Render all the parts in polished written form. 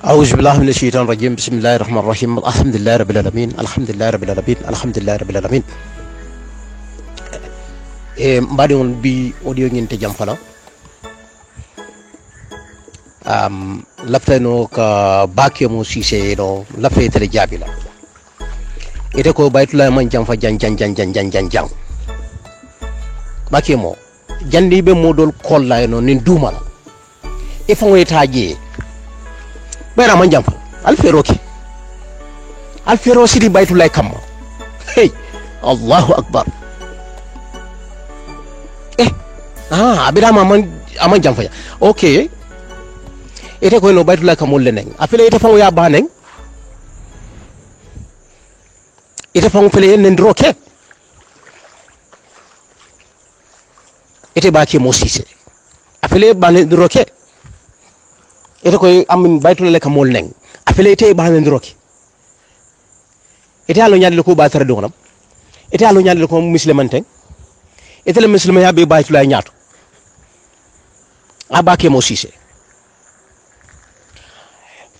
أعوذ بالله من الشيطان الرجيم بسم الله الرحمن الرحيم الحمد لله رب العالمين الحمد لله رب العالمين الحمد لله رب العالمين mbaɗi on bi audio ñinte jam fala laftano ka bakio mo sise no lafte tele jabila ite ko baytula man jam fa jan bakio mo jandi be modol kolla no nin dumala e fa wetaje bayra man jam fa alfero sidi baytula kamma hey Allahu akbar abira aman jam fa okay ite ko no baytula kamol leneng afele ite fa ya baneng ite fa fele nen roke ite baki mo sise afele banen roke ite ko amin baytula kamol neng afele ite banen roke ite alo nyaade ko ba tara donam ite alo nyaade ko musliman ten ite le musliman ya be baytula nyaato abake mo sise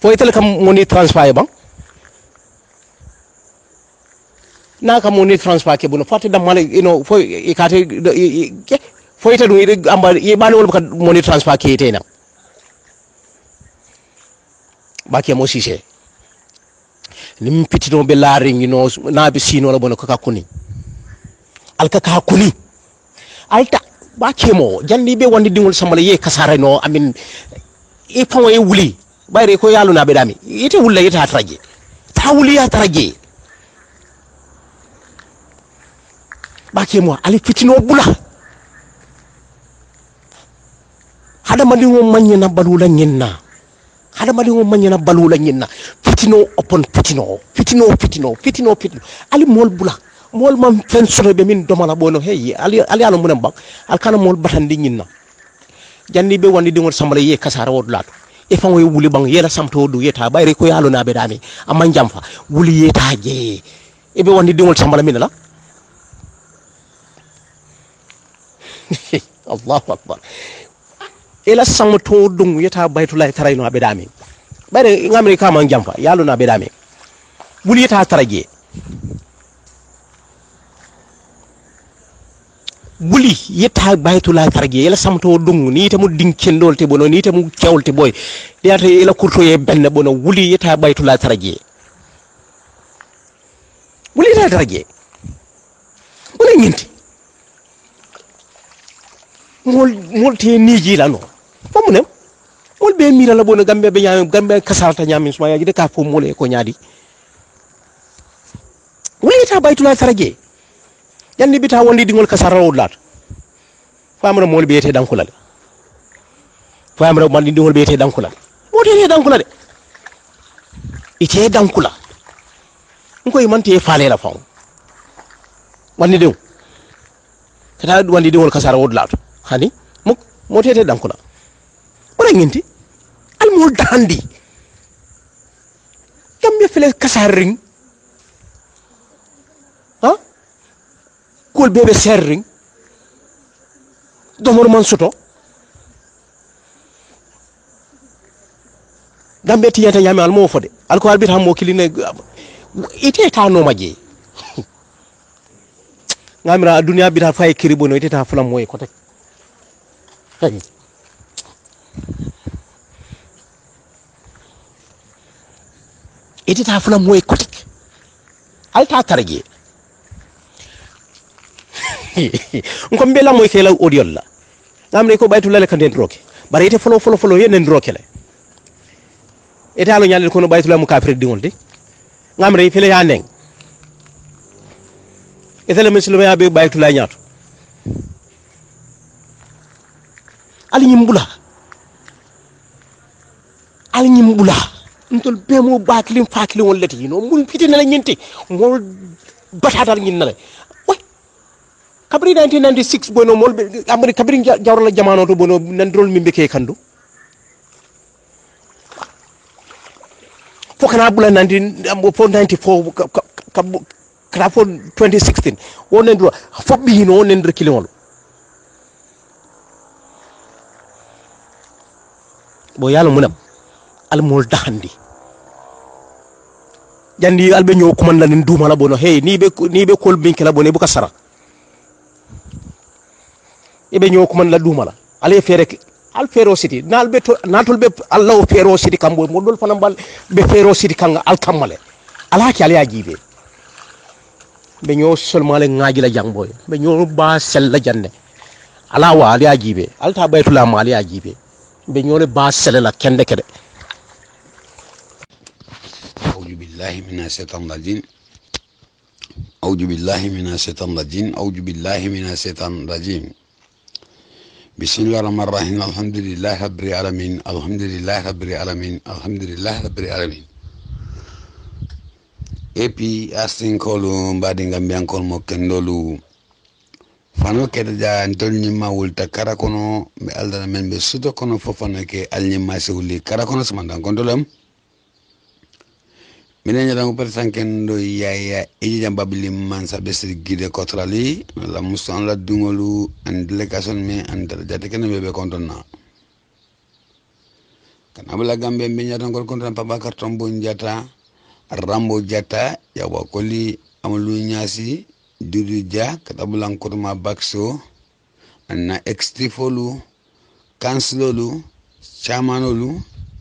fo ite le kam moni transfer bang na kam moni transfer ke bono fati dam mala fo ikate fo ite dum ide amba e bani wol ka moni transfer ke ite na bake mo sise nim pitino be laari na be sino la bono ka kuni alka ka kuni alta bake mo jandi be wandi dingol samala ye kasara no amin e pon e wuli bayre ko yalu na be dami ite wulla ita traje ta wuli ya traje bake mo ali pitino bula hada mandi mo manyena balula nyinna hada mandi mo manyena balula nyinna pitino upon pitino ali mol bula mol mam fen sono be min domala bono hey ali alo munam bak al kana mol batandi nyinna jandi be wandi dingol samala ye kasara wodulato e fan way wuli bang yela samto do yeta bayre ko yalo na be dami amman jamfa wuli yeta je e be wandi dingol samala min la Allahu akbar ela samto dum yeta baytulay tarayno be dami bayre ngamri kama jamfa yalo na be dami wuli yeta taraje buli yetta baytula targe yela samto dungu ni tamu dinkendol te bono ni tamu kewlte boy yata ila kurto ye benne bono wuli yetta baytula targe wuli yetta targe wala nyinti mol te niji la no famune mol be mira la bono gambe be nyaam gambe kasarta nyaam suma yaji de ka fo mole ko nyaadi wuli yetta baytula targe yandi bita wondi dingol kasara wodlat famra mol biyete dankulal famra mandi dingol biyete dankulal wotete dankula de ite dankula ngoy man te faale la faw wandi dew kata wandi dingol kasara wodlat hani muk motete dankula wala nginti al mol dandi kambe fele kasaring kol bebe serring domor man soto gambe tiyata yami al mo fode al ko albita mo kiline ite ta no maje ngamira dunya bita fay kiri bono ite ta fulam moy ko tek ite ta fulam moy ko tek al ta tarje nko mbela moy kela audio la ngamre ko baytu lale kanden roke bare ite folo yenen roke le ite alo nyal ko no baytu la mu kafir dingol de ngamre fele ya neng ite le muslima ya be baytu la nyaato ali nyimbula ntol be mo baklim fakli won lati no mun fitina la nyenti mo batatal nyin na kabri 1996 bono molbe amri kabri jawrala jamano to bono nandrol mimbe ke kandu fokana bula 94 kala fo 2016 wonen do fobbi no wonen rekilol bo yalla munam al mol dahandi jandi albe nyo kuman la nduma la bono hey ni be kol bin kala boné bu ka sara ibe nyo kuman la duma la ale fere al ferocity nal be to natol be allah ferocity kambo modol fanam bal be ferocity kanga al kamale ala ki ala jibe be nyo seulement le ngaji la jangboy be nyo ba sel la jande ala wa ala jibe alta baytula ma ala jibe be nyo le ba sel la kende kede أعوذ بالله من الشيطان الرجيم أعوذ بالله من الشيطان الرجيم أعوذ بالله من الشيطان الرجيم بسم الله الرحمن الرحيم الحمد لله رب العالمين الحمد لله رب العالمين الحمد لله رب العالمين epi astin kolu mbadi ngambian kol mo kendolu fano kedja antol nyima wulta karakono be aldana men be suto kono fofana ke alnyima sewli karakono samandan kondolam minen ñadango per sanken do yaya eji jam babili man sa besir gide kotrali la mustan la dungolu and delegation me and jate ken be kontonna kan abla gambe be ñadango konton Babakar Tombo Njata Rambo Jata yawa koli amulu ñasi dudu ja katabulan korma bakso anna extrifolu kanslolu chamanolu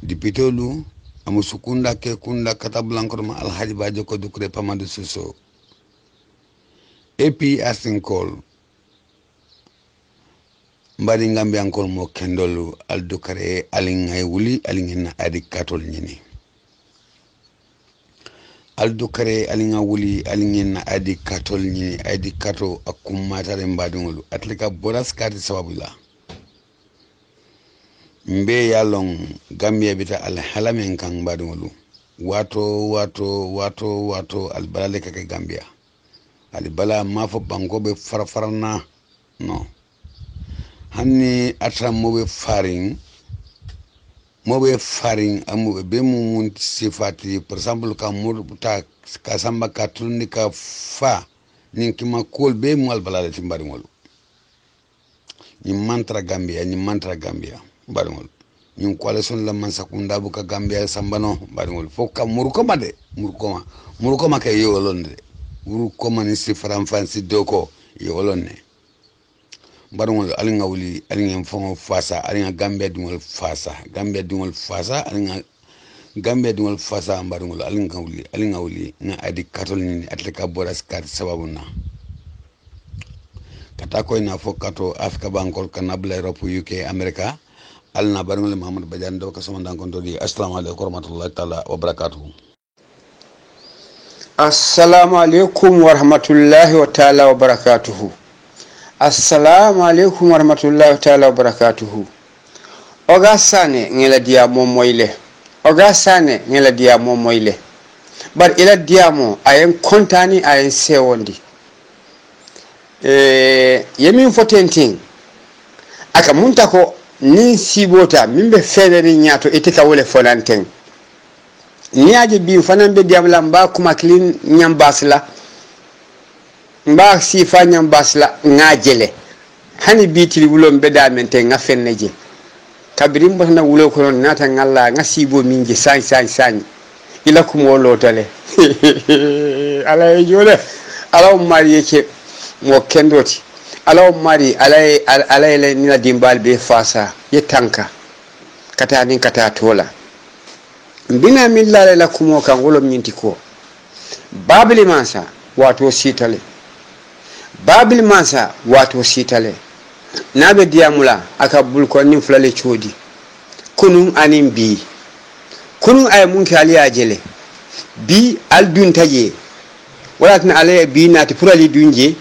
dipitolu amu sukunda ke kunda katablanko ma alhaji bajo ko dukre pamadu suso epi asinkol mbadi ngambe ankol mo kendolu al dukare alingay wuli alingena adi katol nyini al dukare alinga wuli alingena adi katol nyini adi kato akumma tare mbadi ngolu atlika boras kati sababula mbe yalong Gambia bita al halamen kan badungulu wato al balale kake Gambia al bala mafo banko be farfarna no hanni atram mobe faring amu be mun sifati par exemple ka murta ka samba ka tulni ka fa ninki ma kol be mu al balale timbari ngolu ni mantra Gambia barngol ñun coalition la man sakunda bu ka Gambia sambano barngol fokka murukoma ke yolonde murukoma ni si franfansi doko yolonne barngol alinga wuli alinga fongo fasa alinga Gambia dingol fasa barngol alinga wuli na adi katol ni atleka boras kat sababuna katako ina fokato Afrika bankol kanabla Europe UK America alna barngol Muhammad Badiane do ko somandan kon di assalamu alaykum warahmatullahi taala wabarakatuh assalamu alaykum warahmatullahi wa taala wabarakatuh assalamu alaykum warahmatullahi taala wabarakatuh oga sane ngela dia moyle bar ila diamo ayen kontani ayen sewondi yemin fotenting aka munta ko ni sibota mimbe federi nyato etika wole fonanten niaje bi fanan be diamla mba kuma clean nyambasla mba sifa nyambasla ngajele hani bitiri wulom be da mente nga fenneje kabirim bana wulo ko non nata ngalla nga sibo minje san ila kum wolo tale ala jole ala mari yake mo kendoti alaw mari alay ni la dimbal be fasa yetanka kata tola mbina milla la kumo kan wolo minti ko babli mansa wato sitale nabe diamula aka bul ko nim flale chodi kunun anin bi kunun ay munki aliya jele bi aldun taje wala tan alay bi nati purali dunje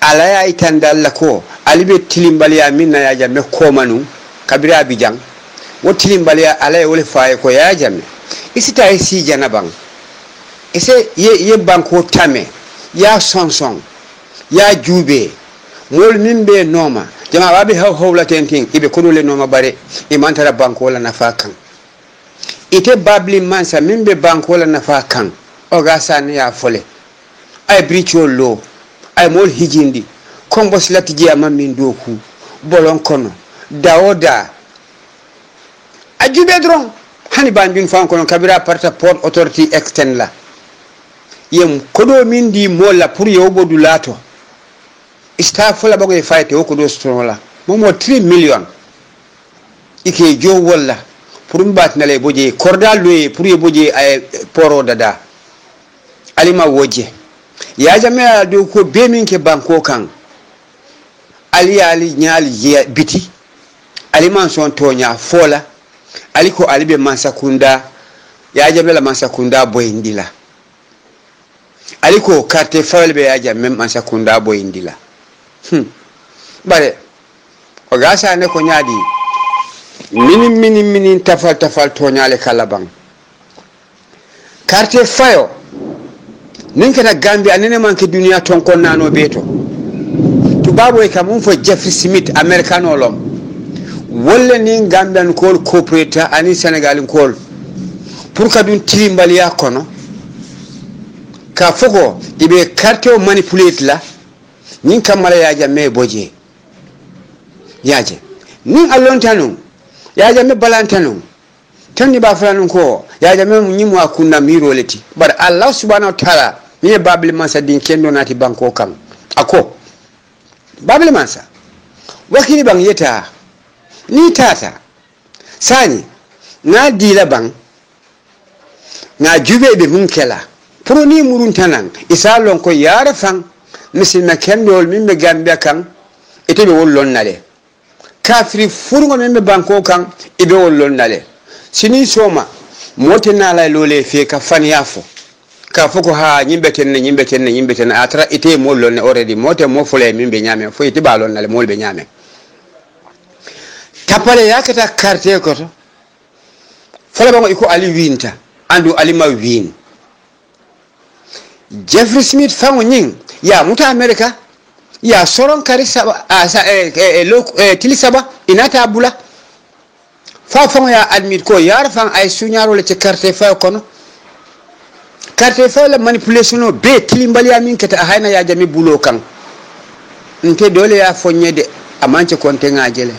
alaya itanda lako alibe tilimbali ya minna ya jamme komanu kabira abijang wo tilimbali ya alaya wole faye ko ya jamme isita isi janabang ise ye banko tame ya sonson ya jube mol mimbe noma jama wabi hawla tenting ibe kunule noma bare imantara banko la nafakan ite babli mansa mimbe banko la nafakan ogasani ya fole ay bricho lo ay mol hijindi kombo silati je amamin doku bolon kono daoda ajube dron hani banjun fan kono kabira parta port authority extend la yem kodo min di mola pour yobo du lato staff la bago e fayte o kodo stron la momo 3 million ike jo walla pour mbat na le boje korda loye pour ye boje ay poro dada alima woje ya jamea do ko be min ke banko kan ali nyaali biti aliman son tonya fola aliko alibe mansakunda ya jamela mansakunda boyindila aliko carte fawle be ya jamem mansakunda boyindila bare o gasa ne ko nyaadi mini tafal tonyale kalabang carte fayo ninkata gambi anene manke duniya ton kon nano beto tubabo e kam fo Jeffrey Smith americano lom wolle ni gambian kol cooperator ani senegal kol pour kadun tilimbaliya kono ka foko ibe carte o manipulate la nin kamala yaja me boje yaje nin allontanu yaja me balantanu tanni ba fulanu ko yaja me nyimu akunna miro leti bar Allah subhanahu wa ta'ala ni babli mansa din kendo nati banko kan ako babli mansa wakili bang yeta ni tata sani na dila bang na jube be munkela pro ni murun tanan isalon ko yara fan misilma kendol mimbe gambia kan ite be wollon nale kafiri furgo mimbe banko kan ibe wollon nale sini soma motena la lole fe ka fan yafo ka foko ha nyimbe tenne atra ite mollon already mote mo fole mimbe nyame fo ite balon nale molbe nyame tapale yakata carte ko to fala bango iko ali winta andu alima win Jeffrey Smith fango nying ya muta America ya soron kari saba tili saba inata abula fa fango ya admit ko yar fang ay sunyaro le ci carte fa kono carte fa la manipulation be tilimbali amin kata hayna ya jami bulo kan nte dole ya fonyede amanche konte ngajele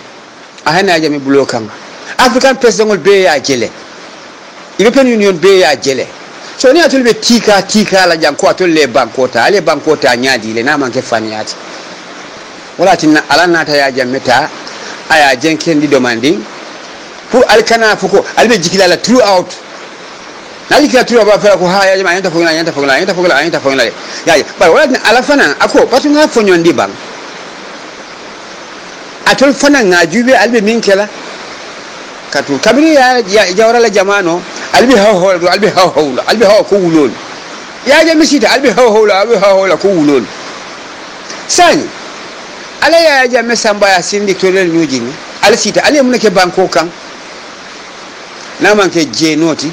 ahana ya jami bulo kan African president be ya jele European Union be ya jele so ni atulbe tika la janko atolle bankota nyaadi le na manke faniati wala tinna ala nata ya jameta aya jenkendi demanding pour alkana fuko albe jikila la throughout nali kila throughout ba fa ko ha ya jama yanta fogla ya ba wala tin ala fana ako patu nga fonyo ndi bang atol fana nga jube albe minkela katu kabiri ya jawra la jamano albi haw ko wulol ya jami sita albi haw ko wulol sani ala ya jami samba ya sindi tolel nyuji ni ala sita ale mun ke banko kan na man ke jenoti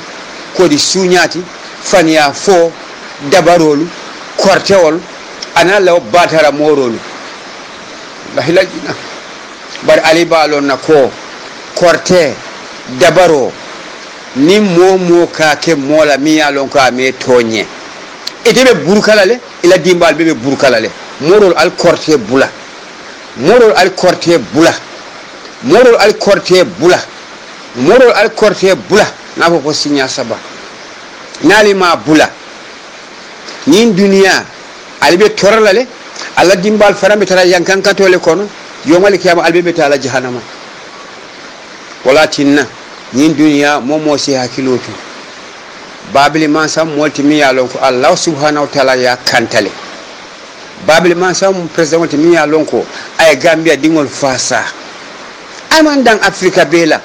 ko di sunyati fania fo dabarolu kortewol ana law batara morolu la hilajina bar ali balon na ko korte dabaro ni momo ka ke mola mi yalon ka me tonye itebe burkalale ila dimbal bebe burkalale morol al korte bula na ko sinya saba nali ma bula ni dunia albe toralale alla dimbal farambe tara yankan katole kono yomal kiyama albe ta la jahannama wala tinna yin duniya momo si hakilotu babili man sam multi yalon ko Allah subhanahu wa ta'ala ya kantale babili man sam president mi yalon ko ay Gambia dingol fasa aman dan Africa bela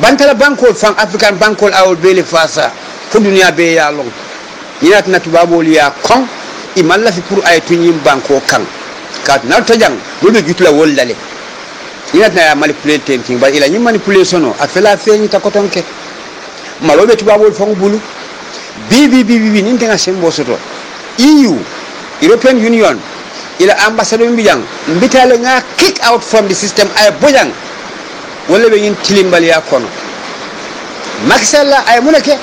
bantala bankol fan African bankol awol bele fasa ko duniya be yalon yinat na tubabol ya kon imalla fi pour ay tunyim banko kan kat na tajang do gitla wollale inat na manipulate thing ba ila ni manipulation no afela feñi ta kotonke malobe tubabol fangu bulu bibi ni tenga sembo soto EU European Union ila ambassador mbijang mbitale nga kick out from the system ay bojang wala be yin tilimbal ya kono maksala ay munake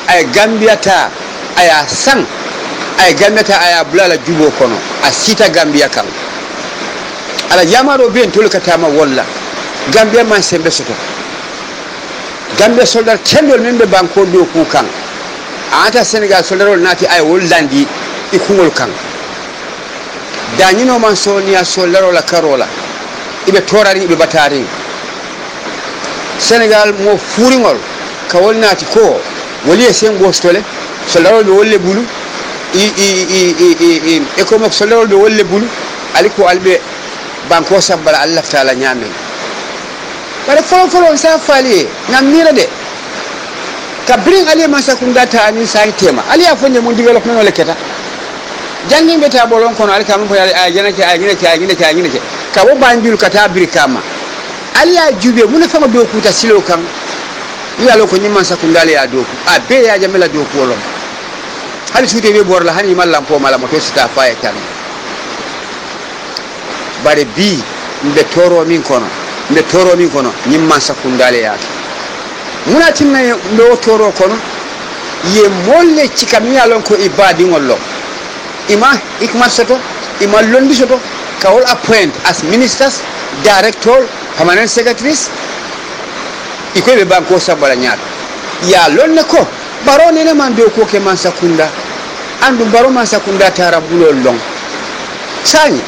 ay Gambia ta ay sang ay Gambia ta ay bulala jubo kono a sita Gambia kan ala jamaro ben tol katama walla Gambia man sembe soto Gambia soldat kendol men be banko do ku kan ata Senegal soldat nati ay wol landi e kungol kan dañino man sonia soldat la karola ibe torari ibe batari Senegal mo furingol ka wol nati ko woli sen gostole soldat be wolle bulu e ko mo soldat be wolle bulu aliko albe banko sabbala Allah taala nyamen bare folo sa fali ngam mira de ka bring ali masakunda ta ani sai tema ali afonye mun development wala keta jangi beta bolon kono ali kam ko ay gene ke ka wo banjul kata birkama ali ya jube mun fama do kuta silo kam ya lo ko nyima sakunda ya do ku a be ya jamela do ku wolon hali suute be borla hani mallam ko mala moto sta faye tan bare bi mbe toro min kono nyimma sakundale yaake muna tinna ndo toro kono ye molle cikamiya lon ko ibadi ngollo ima ikma soto ima londi soto kawol appoint as ministers director permanent secretaries iko be banko sabala nyaat ya lonne ko baro nene man do ko ke man sakunda andu baro man sakunda tara bulol long sani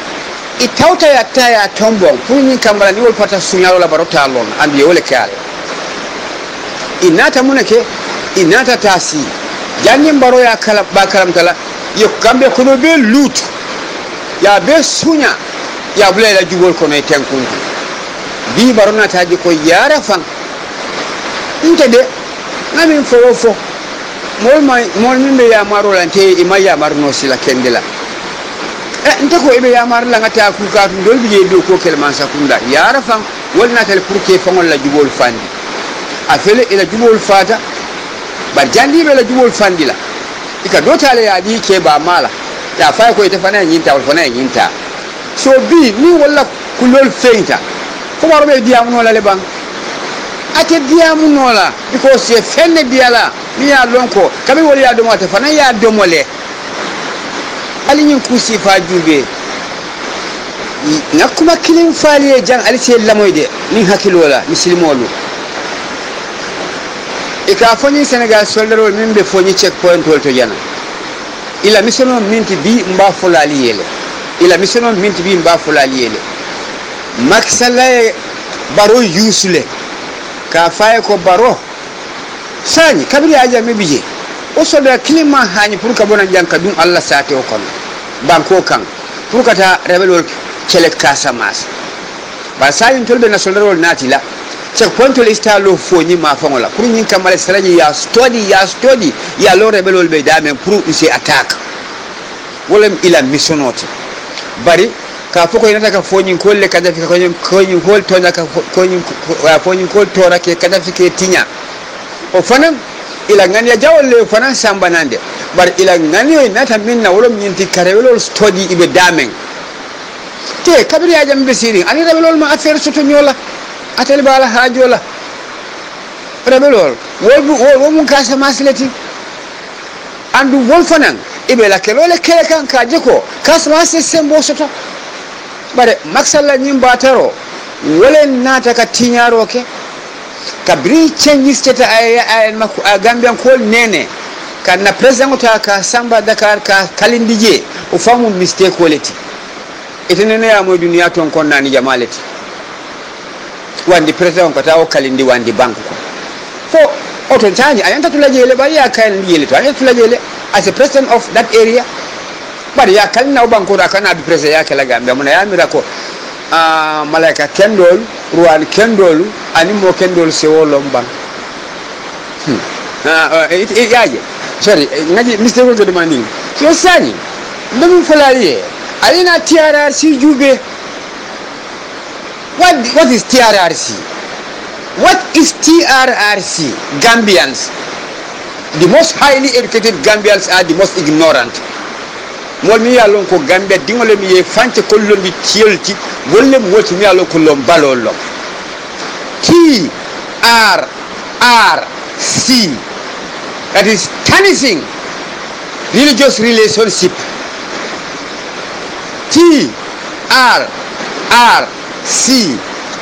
itauta ya taya tombong puni kambala ni wol pata sunyalo la barota lon ambi wole kale inata munake inata tasi janni baro ya kala bakaram tala yo kambe ko be lut ya be sunya ya bule la jugol ko ne tenkunku bi baro na taji ko yara fan intede ngamin fofo mol min ya maro lante imaya marno sila kendela nte ko ibe yamar la ngata ku ka dul bi do ko kelman sakunda yara fan wolna tel pour que fangol la jubol fandi afele ila jubol fata ba jandi be la jubol fandi la ika do tale ya di ke ba mala ya fa ko ite fana nyinta wal fana nyinta so bi ni wala kulol feinta ko waro be diamu no la le bang ate diamu no la because se fenne diala mi ya lonko kabi wol ya do mata fana ya do mole alinyin kusi fa jube na kuma kilin faliye jan alice lamoide ni hakilola muslimolu e ka foni Senegal soldaro min be foni checkpoint wol to jana ila misono minti bi mba fulali yele maksala baro yusule ka faye ko baro sani kabiri aja mebije o soda klima hani pour ka bona janka dum Allah sate o kon banko kan pour ka ta rebelol kele Casamance ba sayin tolbe na soldarol natila check point le stalo foni ma fangola pour nyin kamale saraji ya study ya lo rebelol be dame pour isi attaque wolem ila missionoti bari ka foko inata ka foni kolle kada fika konyin kol tonya ka konyin kol tora ke kada fike tinya o fanan ila ngani ya jawle fanan sambanande bar ila ngani nata minna wolom nyinti karewol study ibe damen te kabiri ya jambe siri ani rebelol ma affaire soto nyola atel bala hajola rebelol wol mun Casamance leti andu wol fanan ibe la kelole kele kan ka jeko Casamance sembo soto bare maksalla nyimba taro wolen nata ka tinyaro ke kabri changes tata ay Gambian kol nene kan na president ta ka Samba Dakar ka kalindije o famu mistake quality itene ya mo duniya ton kon nani jamalati wandi president ko tawo kalindi wandi bank ko fo oto tani ayanta tulajele bari ya kalindi yele to ayanta tulajele as a president of that area bari ya kalina o banko da kana bi president ya kala Gambia mun ya mira ko malaika kendol ruwan kendol ani mo kendol se wolom ban yaje sorry ngaji mistake ko demanding so sani ndum fulaliye alina TRRC jube what is TRRC? What is TRRC? Gambians, the most highly educated Gambians are the most ignorant. Mol mi yalon ko Gambia dingole mi ye fante ko londi tielti golle moti mi yalon ko lom balolo TRRC, that is tarnishing religious relationship. TRRC,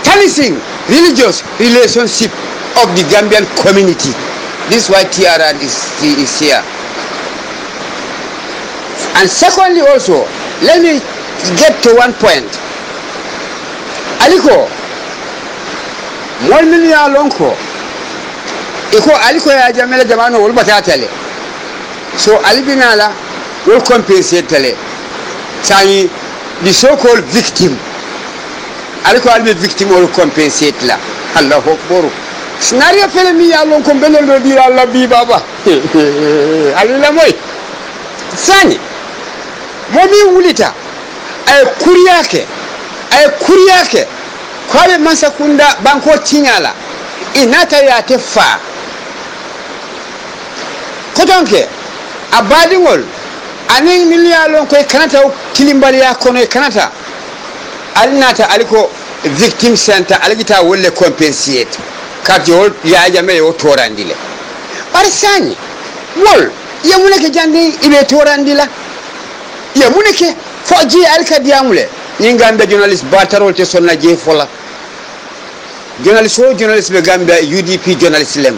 tarnishing religious relationship of the Gambian community. This is why TRR is here. And secondly also, let me get to one point. Aliko, $1 million lonko. Iko aliko ya jamela jamano wul batatale. So alibinala will compensate tale. Sani the so-called victim. Aliko albi victim will compensate la. Allahu Akbar. Scenario pele mi ya lonko mbele ndo di Allah bi baba. Alila moy. Sani momi wulita ay kuriyake kwale masakunda banko tinyala inata ya tefa kotonke abadingol aning miliyalon koy kanata kilimbali ya kono kanata alinata aliko victim center aligita wolle compensate katjol ya jame yo torandile parsani wol yamuneke jandi ibe torandila yamuneke foji alka diamule Gambia journalist Batarol te sonna je fola journalist be Gambia UDP journalist lem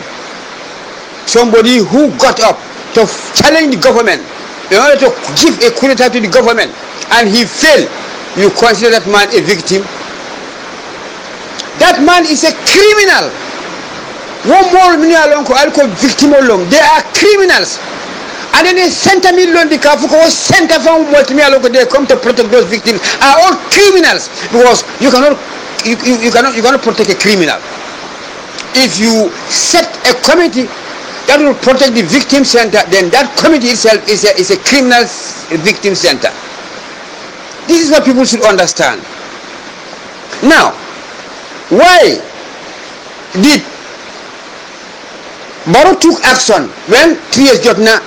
somebody who got up to challenge the government in order to give a coup d'etat to the government and he failed. You consider that man a victim? That man is a criminal. One more victim alone. They are criminals. And then they center million the Kafuko center from what they come to protect those victims are all criminals because you cannot protect a criminal. If you set a committee that will protect the victim center, then that committee itself is a criminal victim center. This is what people should understand. Now, why did Barrow took action when 3 years Jotna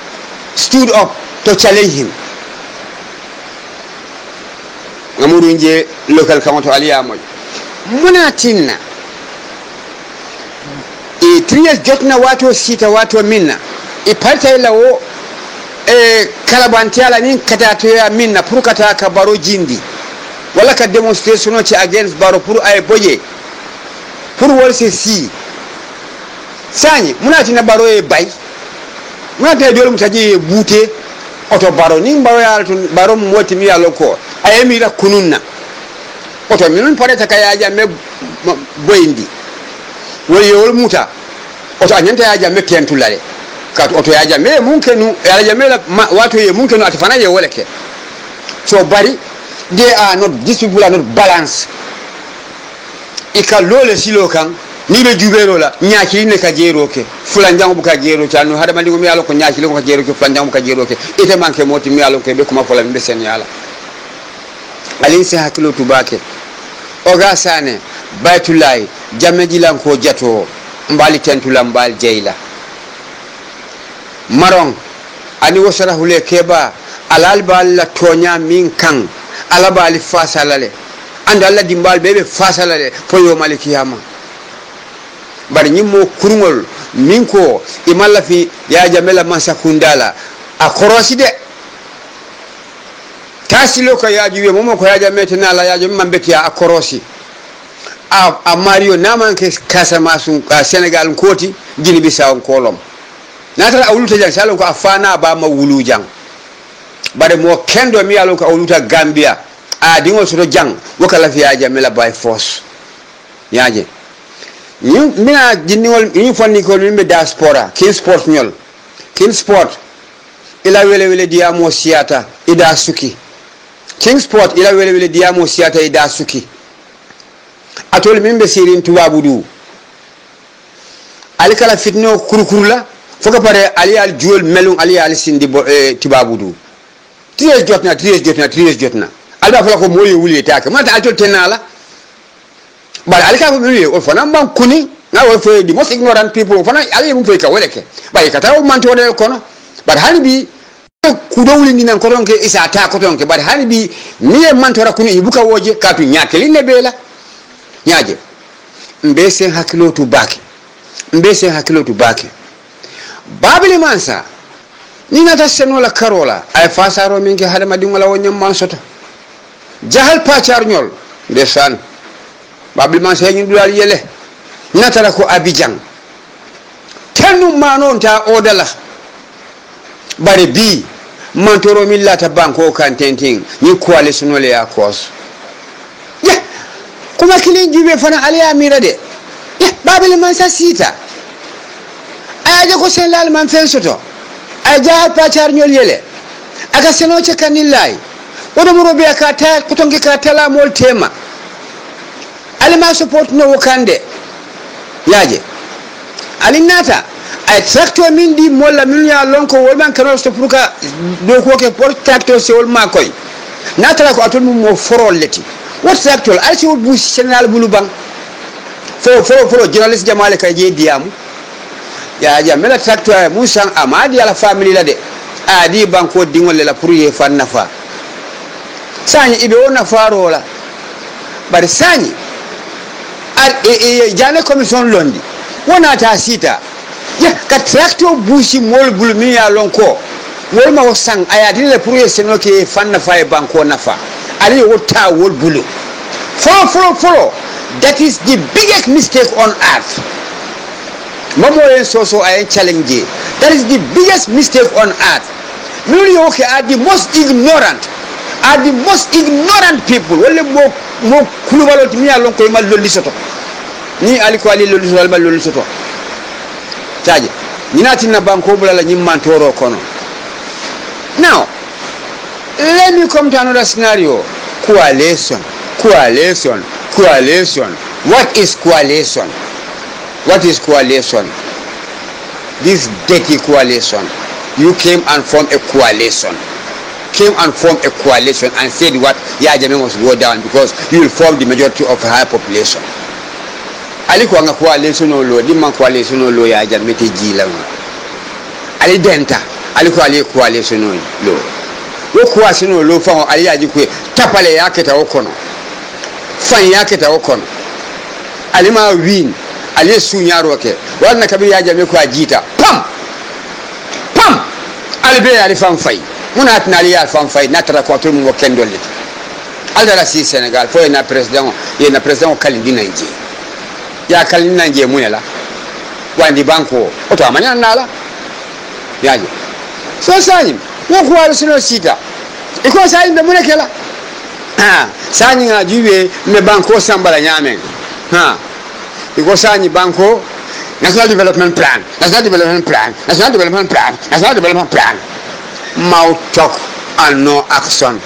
stood up to challenge him? Ngamurunje local kamoto aliyamoy munatinna 3 years Jotna watu sita watu minna ipalta ila wo kalabantiala nin katato ya minna pour kata ka Barrow jindi wala ka demonstration ci against Barrow pour ay boje pour wol se si sani munatina Barrow e bay munata dole mutaji bute oto Barrow ni Barrow ya Barrow moti mi yalo ko ayemi la kununna oto minun pareta kaya me boyindi wol muta oto anyanta ya jamme tentulale kat oto ya jamme munkenu ya jamme watu ye munkenu atafana ye woleke so bari they are not, these people are not balanced. Ika lole silo kan nibe jubero la nyaki ne ka jero ke fulanjangu buka jero chanu hada mandi mi yalo ko nyaki ko jero ke fulanjangu ka jero ke ite manke moti mi yalo ke be kuma fola mbe sen yala alin se hakilo tubake oga sane baytulay jamme jilan ko jato mbali tentula mbal jeyla maron ani wosara hule keba alal bal tonya min kan alabali fasalale anda alla dimbal bebe fasalale poyo malikiyama bari nyimmo kurngol minko imalla fi ya jamela masakundala akorosi de tasilo ko yaji momo ko yaja metena la yaji mambeti akorosi a Mario namanke Kasamasu Senegal koti Guinea Bissau kolom natara awuluta jang salon ko afana ba ma wulu jang bare mo kendo mi yalon ko awuluta Gambia a dingo soto jang wakala fi aja mela by force yaaje mina jinniwol ni fonni ko mimbe diaspora kin sport nyol kin sport ila wele diamo siata ida suki king sport ila wele diamo siata ida suki atol mimbe sirin tubabudu alikala fitno kurkurula foka pare ali al juol melun ali al sindi tubabudu tries jotna alba fala ko moye wuli taka mata atol tenala bal alika ko wuli o fana ban kuni na wo fe di most ignorant people fana ali mu fe ka weleke bay ka taw man to de kono bar hanbi ku do wuli nan ko ronke isa ta ko tonke bar hanbi niye man to rakuni ibuka woje ka tu nyakeli ne bela nyaaje mbese hakilo tu bake babili mansa ni nata senola karola ay fasaro minke hada madin wala wonyam man soto jahal pachar nyol desan babili mansa ngi dulal yele natara ko Abidjan Felnu manon ta odala. Bari bi mantoro millata banko kan tenting ni coalition le ya cause. Ya kuma kilin jube fana ali amira de. Ya babel man sa sita. Ayaje ko selal man fen soto. Aja pachar nyol yele. Aga seno che kanillai. Odo muro be ka ta kutongi ka tala mol tema. Ali ma support no wakande. Yaje. Ali nata ay tracteur min di molla min ya lonko wolman kanol sto puruka do ko ke por tracteur se wol ma koy natala ko atul mo forol leti wat tracteur al ci wol bu senal bulu bang fo journalist jamale kay je diamu ya ja mela tracteur musan amadi ala family la de adi banko dingol la pour ye fan nafa sani ibe wona farola bari sani al jane commission londi wona ta sita ya ka tracteur bushi mol bul mi ya lonko wol ma wasang ayati le pour seno ke fanna fay banko nafa ali wota wol bulu follow that is the biggest mistake on earth mamo en so ay challenge that is the biggest mistake on earth really okay are the most ignorant people wala mo kulubalo mi ya lonko ma lolli soto ni aliko ali lolli soto ma lolli soto taje ninati na banko bulala nyimman toro kono. Now let me come to another scenario. Coalition. What is coalition? This dirty coalition. You came and formed a coalition and said what Yajame must go down because you will form the majority of the high population. Ali ko nga coalition lo di man coalition lo ya jamete jila ali denta ali ko ali coalition lo wo coalition lo fa ali ya jikwe tapale yake ta okono fan yake ta okono ali ma win ali sunyaro ke wannan kabi ya jame ko ajita pam ali be ali fan fay muna atna ali ya fan fay natara ko to mo kendolli aldara si Senegal fo na president Kalindi Naije ya kalin nan je munela wandi banko oto amanya nala yaje so sani wo ko wala sino sita iko sani be munekela sani nga juwe me banko sambala nyamen iko sani banko national development plan mouth talk and no action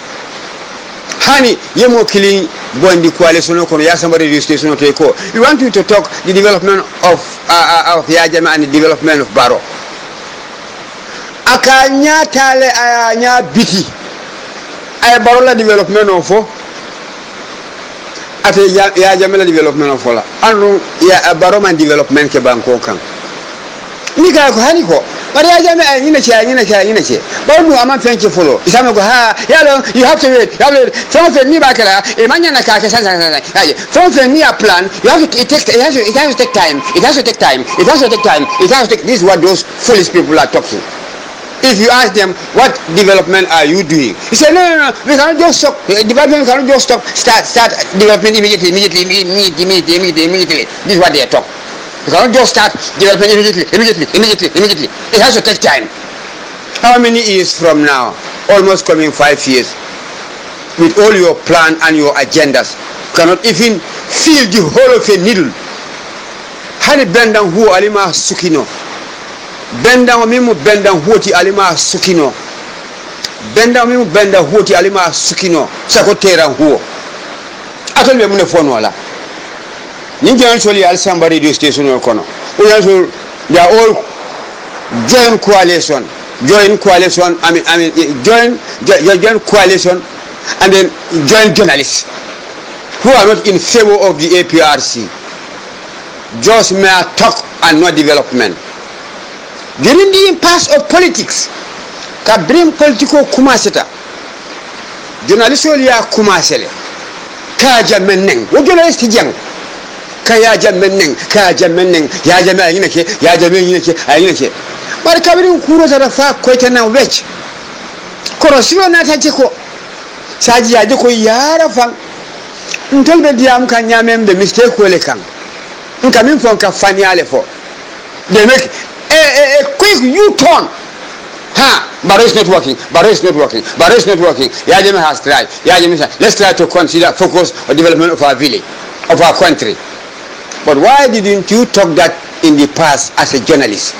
hani yemo killing bondi coalition ko ya somebody registration to ko we want you to talk the development of Yajame and the development of Baro akanya tale anya biti ay Baro la development of ate Yajame la development of la anu ya Baro man development ke banko kan ni ga ko hani ko bari Yajame ay nyina che bawo ama fenke follow isame go you have to wait from the ni bakala e manya na ka san from the ni plan you have to take time this is what those foolish people are talking. If you ask them what development are you doing, he said no, we cannot just stop development, cannot just start development immediately. This is what they are talking. You cannot just start development immediately. It has to take time. How many years from now? Almost coming 5 years. With all your plan and your agendas, you cannot even feel the whole of a needle. Hani bendan huo alima sukino. Bendan mimu bendan huoti alima sukino. Bendan mimu bendan huoti alima sukino. Sakotera huo. Atol be mune phone wala. Ninja actually al samba radio station or kono. We also they are all join coalition, join coalition and then join journalists who are not in favor of the APRC. Just mere talk and not development. During the impasse of politics, ka bring political kumaseta. Journalists ya kumasele. Ka jameneng. Wo journalist jang. Ka ya jameneng, ya jame ayinake. Bar kabirin kuro ta fa ko ta nan wech. Korosiro na ta jiko. Saji ya jiko yara fan. Ntolbe diam kan nyamem de mistake wele kan. Nka min fon ka fani ale fo. They make a quick U-turn. Barrow is not working. Barrow is not working. Barrow is not working. Yajame has tried. Yajame said, let's try to consider focus on development of our village, of our country. But why didn't you talk that in the past as a journalist?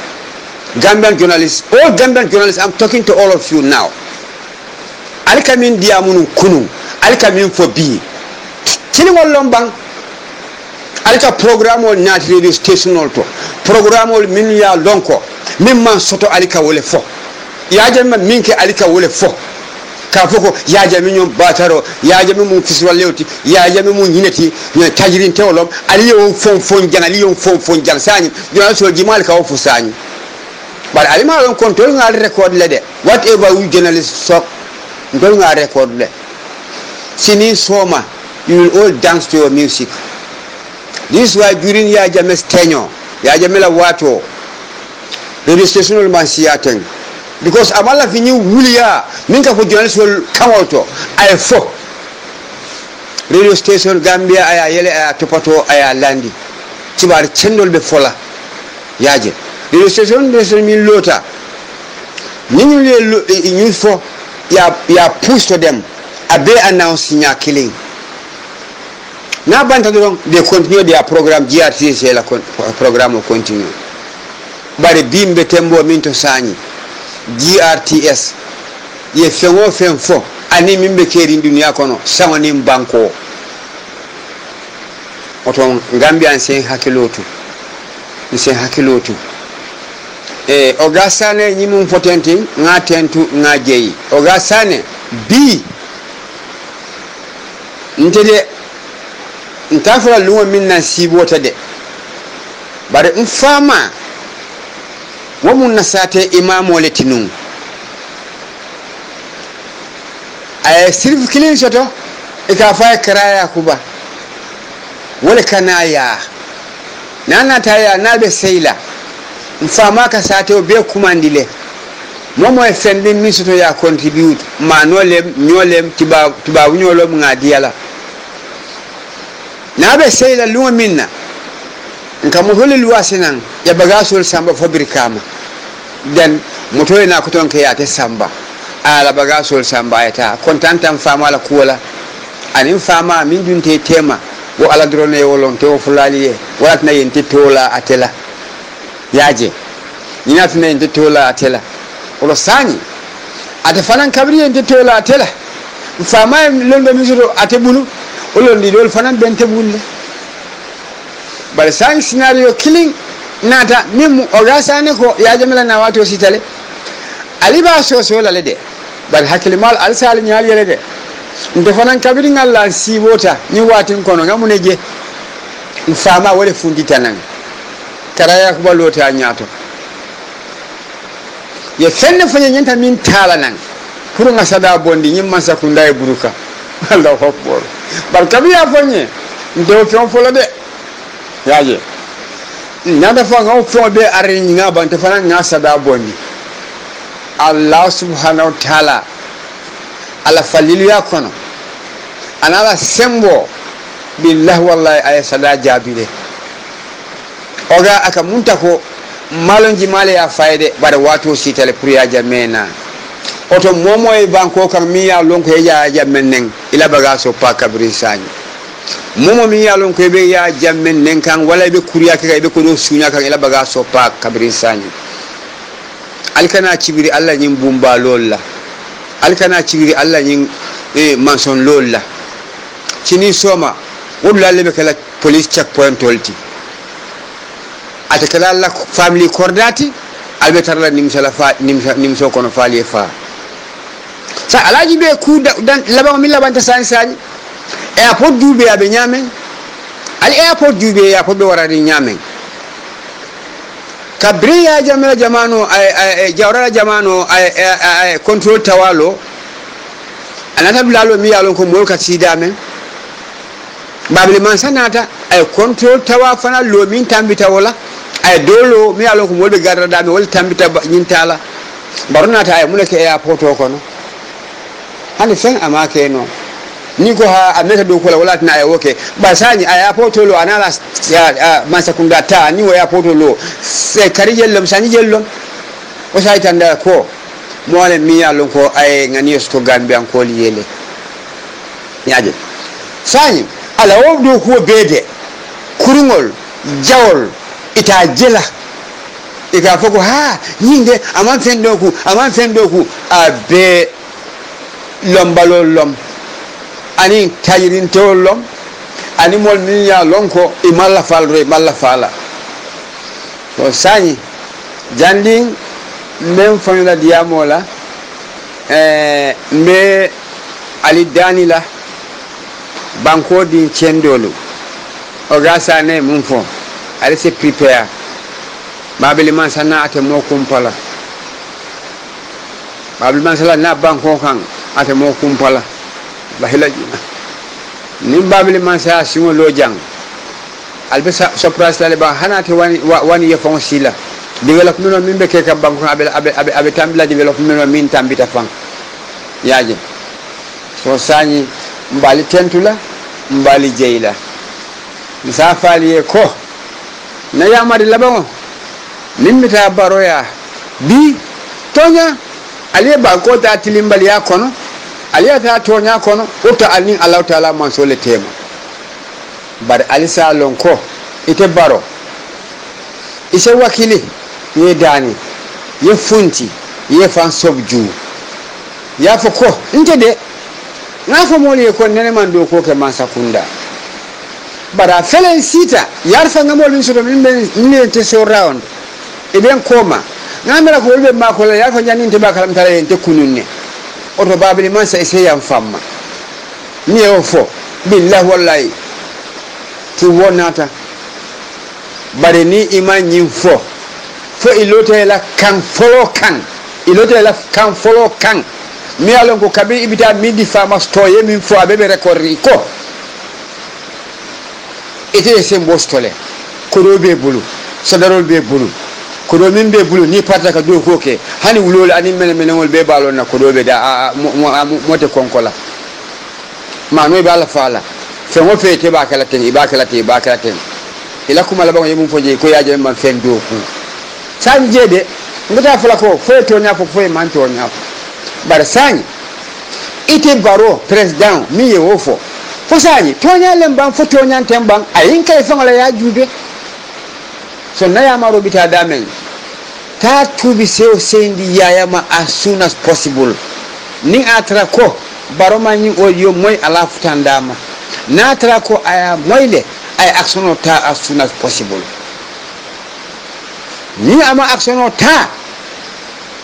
Gambian journalists, all Gambian journalists, I'm talking to all of you now. Alikamin diamunu kunu, alikamin for B. Chilingol lombang, alika program ol nat radio station olto, program ol minya lonko, mimman soto alika wole fo. Yajame minke alika wole fo. Kafoko yajame nyom bataro, yajame mun fiswal lewti, yajame mun hinati, nya tajirin tewlom, aliyo fon jang, aliyo fon jang sani, journalist ol jimal ka ofu sani. But alima on control ngal record lede. Whatever we journalists talk, don't record le. Sini soma, you will all dance to your music. This is why during Yajame's tenure, Yajamela Wato, the station will man siateng. Because Amala Vini Wulia, Minka for journalists will come out. I fought. Radio station Gambia, I yele, I topato, I landi. Tibar chendol befola. Yaje. Radio station, there's a mean lota. Minule in for. Ya push to them. They announcing your killing. Now, they continue their program. GRTS program will continue. But the beam betembo minto sani. GRTS. Ye fengo fenfo. Ani mimbe keri dunia kono. Samani mbanko. Oto Gambia nse hakilotu. Nse hakilotu. Ogasane nyimu potenti nga tentu nga jeyi ogasane B ntede ntafura luwa minna sibota de bare mfama womun nasate imamo letinu ay sirf kilin soto ikafa karaya kuba wala kanaya nana taya nabe seila mfama ka sate obe kumandile momo e fendi misoto ya contribute manolem nyolem tiba nyolom ngadiala nabe seyla luwa minna nkamu holi luwasinan ya bagasol samba fabrikama den motoy na kuton ke yate samba ala bagasol samba ayata kontanta mfama la kuwala anin fama min dunte tema wo ala drone wolon te wo fulaliye walat na yente tola atela yaje nina tuna yente tola atela olo sani ate fanan kabri yente tola atela mfama londo misuro ate bulu olo ndi dol fanan bente bulle bal sani scenario killing nata mimu ogasane ko yaje mela na wato sitale aliba so la lede bal hakilimal alsal nyaali lede nde fanan kabri ngalla sibota ni watin kono ngamuneje mfama wole fundita nan karaya ko balota nyato ye fenne fanya nyanta min tala nan pour nga sada bondi nyimma sakunda e buruka Allahu akbar bal kabiya fonye ndo fion fola de yaje nyanda fa nga fo be ari nga bante fana nga sada bondi Allah subhanahu wa ta'ala ala falilu ya kono anala sembo billahi wallahi ay sada jabile oga aka munta ko malonji male ya fayde bare wato sitale pour ya jamena oto momo e banko kan mi ya lonko ya jamen nen ila baga so pa kabri sani momo mi ya lonko be ya jamen nen kan wala be kuriya ka be ko do sunya kan ila baga so pa kabri sani alkana cibiri alla nyin bumba lolla alkana cibiri alla nyin manson lolla cini soma wudla lebe kala police checkpoint tolti atakala la family kordati albetarla nimsala fa nimso kono fali fa sa alaji be ku dan laba mi labanta sani airport dube abe nyamen al airport dube ya ko be warani nyamen kabriya jamala jamano ay jawra jamano ay control tawalo anata bilalo mi yalon ko mol ka sidame babli man sanata ay control tawa fana lo min tambita wala ay dolo mi yalon ko molbe garda dame wala tambita nyintala barunata ay mulake airport ko no hande fen amake no ni ko ha ameta do ko wala na ay woke ba sani ay apotolo anala ya masa kunda ta ni wa apotolo se kari jellom sani jellom o sai tanda ko mo le mi yalon ko ay ngani sto gambe an ko liyele yaaje sani ala wo do ko bede kurungol jawol ita jela iga foko ha yinde aman fendoku abe lombalolom ani tayirin tolom ani mol mi ya lonko e malla falre malla fala to sani janding men fanula diamola me ali danila banko din cendolu o gasa ne mun fo ali se prepare babili man sana ate mo kumpala babili man sala na banko kan ate mo kumpala bahila ni babili man sa simo lo jang albe surprise la ba hanate wani ya fon sila development min be ke ka banko abe tambila development min tambita fan yaaje so sani mbali tentula mbali jeila misafali ko na yamari labango nimmita baroya bi tonya aliye banko ta tilimbali ya kono aliya ta tonya kono ota alni Allah taala man sole tema bar alisa lonko ite baro ise wakili ye dani ye funti ye fan sobju ya foko inte de ngafo moli ko nene man do ko ke man sakunda bara felen sita yarfa ngamol min soto min te so round e ben koma ngamira ko wolbe ma ko la yarfa nyani te bakalam tala en te kununne oto babili man sa ese yam famma ni o fo billahi wallahi tu wonata bare ni iman nyim fo ilote la kan folo kan ilote la kan folo kan mi alon ko kabi ibita midi fama stoye min fo abebe rekordi ko ete sembo stole ko do be bulu sadarol be bulu ko do min be bulu ni parta ka do koke hani wulol ani menengol be balon na ko do be da mote konkola mano be ala fala fe mo fete ba kala ten ila kuma labango yemu foje ko yaaje man fen do ku sanje de ngata fala ko feto nya fo fe man to nya bar sani ite baro president mi ye wofo fo sani to nya lemban fo to nya temban ayin kay fangala ya jube so na ya maro bita damen ta tubi seo sendi yaya ma as soon as possible ni atra ko baro mani o yo moy ala futandama na atra ko aya moyle ay action ta as soon as possible ni ama action ta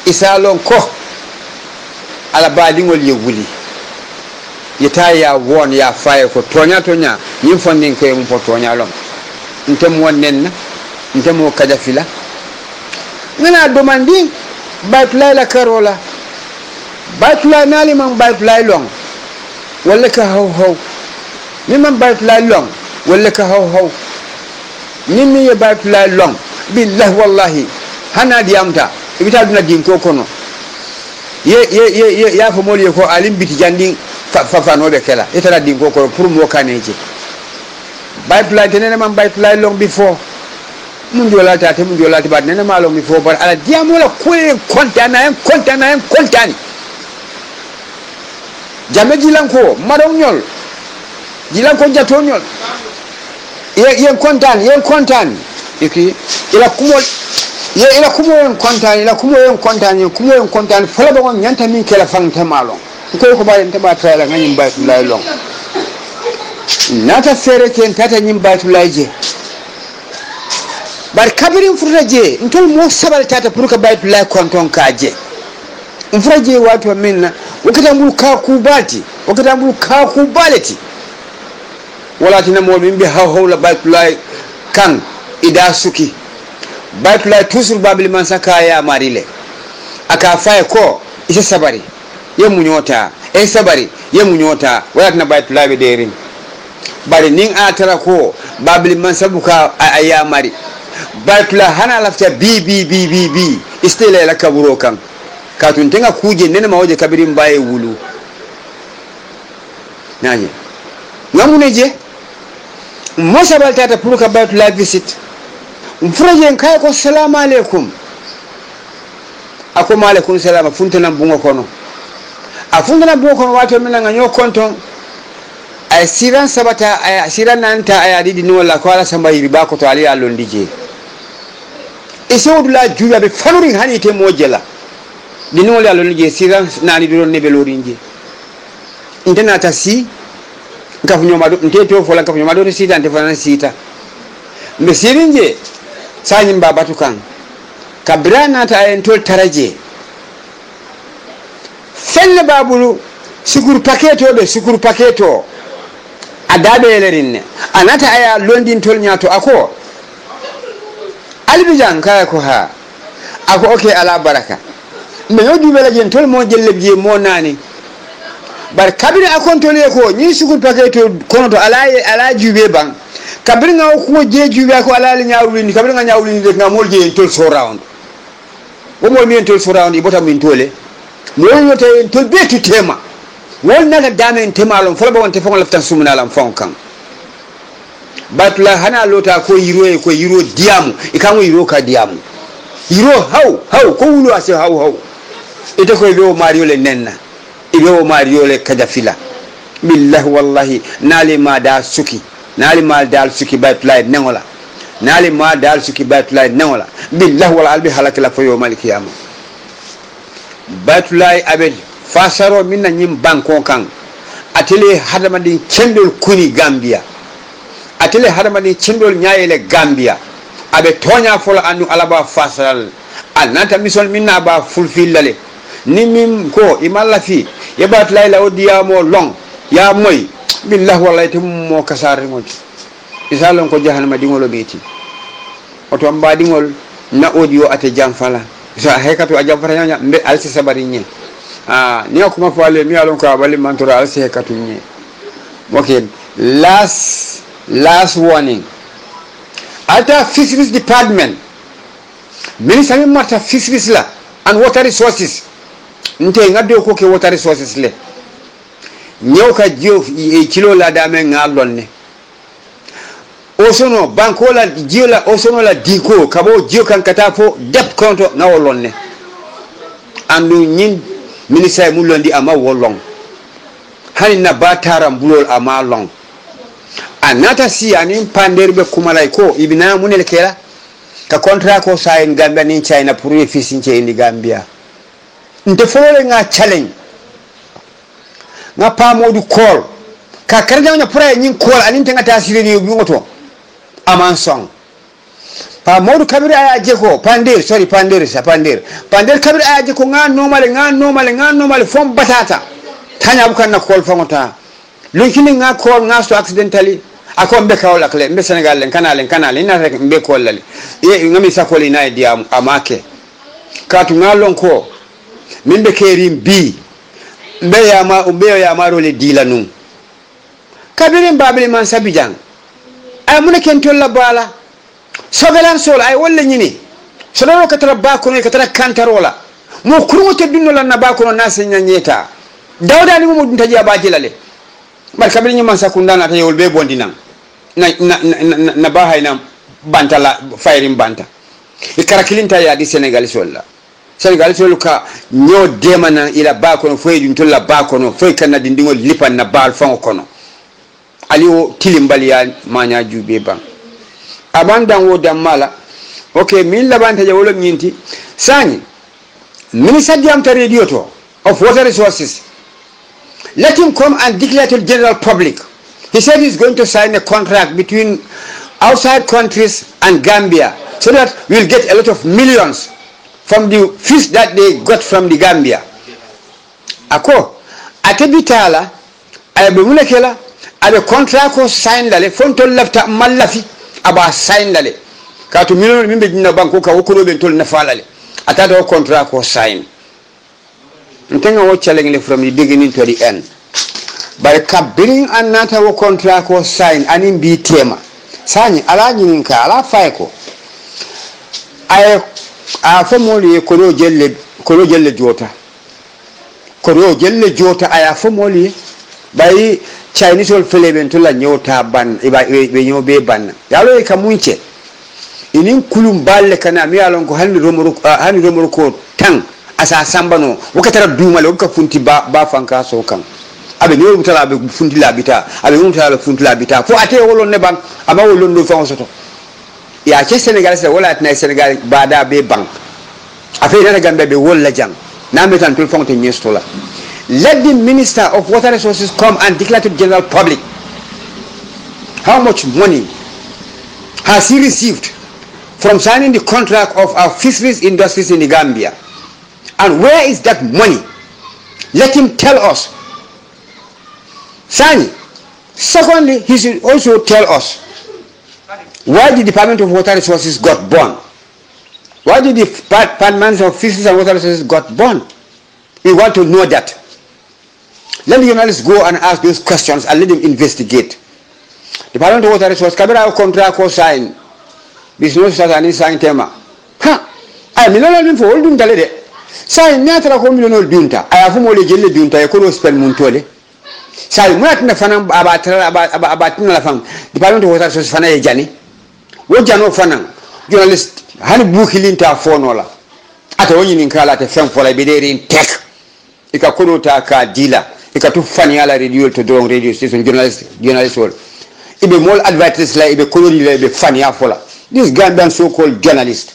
isalon ko ala badingol ye wuli yeta ya won ya faye ko tonya yin fondin ko mo tonya lom ntem wonnen ntem kaja fila ngana domandi baytulay la karola baytulay nali man baytulay long wala ka haw ni man baytulay long wala ka haw ni mi ye baytulay long billahi wallahi hana diamta ibita duna din ko kono ye ya fo moli ko alim biti jandi fa no be kala itara din ko pour mo kaneje baytulay tenene man baytulay long before mun jola ta te mun jola ta bad nene malo mi fo bar ala diamo la ko en kontani jamme jilan ko madon nyol jilan ko jato nyol yen kontan iki ila kumol ila kumo en kontan fala ba ngon nyanta min kala fangta malo ko ba en taba tala ngani baytu lay long nata fere ken tata nyim baytu layje bar kabirin furaje ntol mo sabal tata pour ka baytu lay konton kaje furaje wato minna wakata mbul ka ku balati wala tina mo min bi hawla baytu lay kan ida suki baytu lay tusul babil man sakaya marile aka faye ko ise sabari ye munyota wala tina baytu lay be derin bari nin atara ko babil man sabuka aya mari baytula hana lafta bi istele la kaburo kan katun tenga kuje nene mawoje kabirin baye wulu nanye ngamune je mo sabaltata pour ka baytu la visite mfuraje kay ko assalamu alaikum ako maaleykum salam funtana bungo kono a funtana bungo kono wato min nga nyo konton ay siran sabata ay siran nanta ay adidi no wala ko ala samba yiri ba ko to ali allo ndije e sewdula juya be fanuri hanite mojela di no wala allo ndije siran nani do ne be lorinje intena ta si ngaf nyoma do nteto fola ngaf nyoma do sita ante fana sita mbe sirinje sanyi babatu kan kabirana ta ayen tol taraje fenne babulu sukur paketo adabe lerinne anata aya londin tol nyato ako albijan kaya ko ha ako okay ala baraka me yodi bela jen tol mo jelle biye mo nani bar kabiri akon tol ko ni sukur paketo kono to ala jube ban kabiri nga ko je jube ko ala nyaawuli ni kabiri nga nyaawuli ni de nga mol je tol so round womol mi tol so round ibota min tole mo yote tol betu tema wol naga dame tema lon fola bon te fon laftan sumna lam fon kan batula hana lota ko yiro diamu ikamu yiro ka diamu yiro haw ko wulu ase haw ite ko be o mario le nenna ibe o mario le kadafila billahi wallahi nali ma da suki nali ma dal suki batula nengola nali ma dal suki batula nengola billahi wal albi halakala fo yawmal qiyamah batula abed fasaro minna nyim banko kan atele hadamadin cendol kuni gambia atele hadamadin cendol nyaayele gambia abe tonya fola anu alaba fasaral ananta misol minna ba fulfillale ni mim ko imalla fi yebat layla odiyamo long ya moy billahi wallahi tum mo kasare mo isalon ko jahannama dingolo beti oto mba dingol na audio ate jamfala sa hekatu a jamfala nya mbe alsi sabari nye ni ko fale mi alon ko abali mantora alsi hekatu nye okay last warning alta fisheries department minister mi marta fisheries la and water resources nte ngado ko ke water resources le nyow ka jio kilo la dame ngalonne osono bankola jiola osono la diko kabo jio kan katafo dep konto ngawolonne andu nyin ministre mu londi ama wolong hani na batara mbulol ama long anata si anin panderbe kumalay ko ibina munel kela ka contrat ko sa en Gambia ni China pour efficiency indi Gambia nte fole nga challenge nga pa modu call ka karja nya pura nyin call anin tenga tasiri ni ngoto aman song pa modu kabiri aya jeko pandir kabiri aya jeko nga normal fom batata tanya bukan na call fangota lunkini nga call nga so accidentally ako mbe kawla kle mbe Senegal len kanale ina rek mbe call lali e ngami sakoli na diam amake katu ngalon ko mimbe kerim bi mbe ya maro le dilanu kabiri mbabili man sabijang ay mun ken tolla bala sogalan sol ay walla nyini sodoro katara bakono katara kantarola mo kurmo te dunno la na bakono na senya nyeta dawda ni mo dunta jiya bajilale bar kabiri nyuma sakundana ta yol be bondinan na bahayna bantala fayrim banta e karakilinta ya di Senegal solla Senegal soluka nyo demana ila bakono foy dun tolla bakono foy kanadi ndingol lipan na bal fon kono aliwo tilimbali ya manya jube ban abandan wo damala okay min labanta ja wolo nyinti sani minister diam ta radio to of water resources let him come and declare to the general public. He said he's going to sign a contract between outside countries and Gambia so that we'll get a lot of millions from the fish that they got from the Gambia. Ako atebitala abe mulekela abe contract ko sign dale fonto lafta malafi aba sign dale katu million mimbe dina banko ka wokoro be tol na falale atata contract ko sign ntenga wo challenge from the beginning to the end by kabirin anata wo contract ko sign anin bi tema sani ala nyininka ala fay ko ay a famoli ko jelle jota aya famoli bayi Chinese ol fele ben to la nyota ban be nyobe ban yalo e kamunche inin kulum balle kana mi alon ko hani romoro ko tan asa sambano wakatara dumale wakka funti ba fanka so kan abe ni wutala abe funti labita abe wutala funti labita fo ate wolon ne ban aba wolon do fa soto ya ke Senegal se wala tna Senegal bada be ban afe na gambe be wolla jang na metan tul fonte nyestola. Let the Minister of Water Resources come and declare to the general public how much money has he received from signing the contract of our fisheries industries in the Gambia, and where is that money? Let him tell us. Secondly, he should also tell us why the Department of Water Resources got born. Why did the Department of Fisheries and Water Resources got born? We want to know that. Let the journalists go and ask those questions and let them investigate. Department of Water Resources, Kabira contract ko sign. Business starting sign tema. I million for all dum dalede. Sign nyatra ko million dunta. I have mo le jelle dunta e ko no spend mun tole. Sign munat na fana abatina la fam. Department of Water Resources fana e jani. Wo jano fana. Journalist hani bukilinta fonola. Ata woni nin kala ta fem fola be dere in tech. Ika kono ta ka dila. Ika tu fani ala radio to drone radio station journalist all. Ibe mol advertise la ibe koloni la ibe fani afola. This Gambian so-called journalist.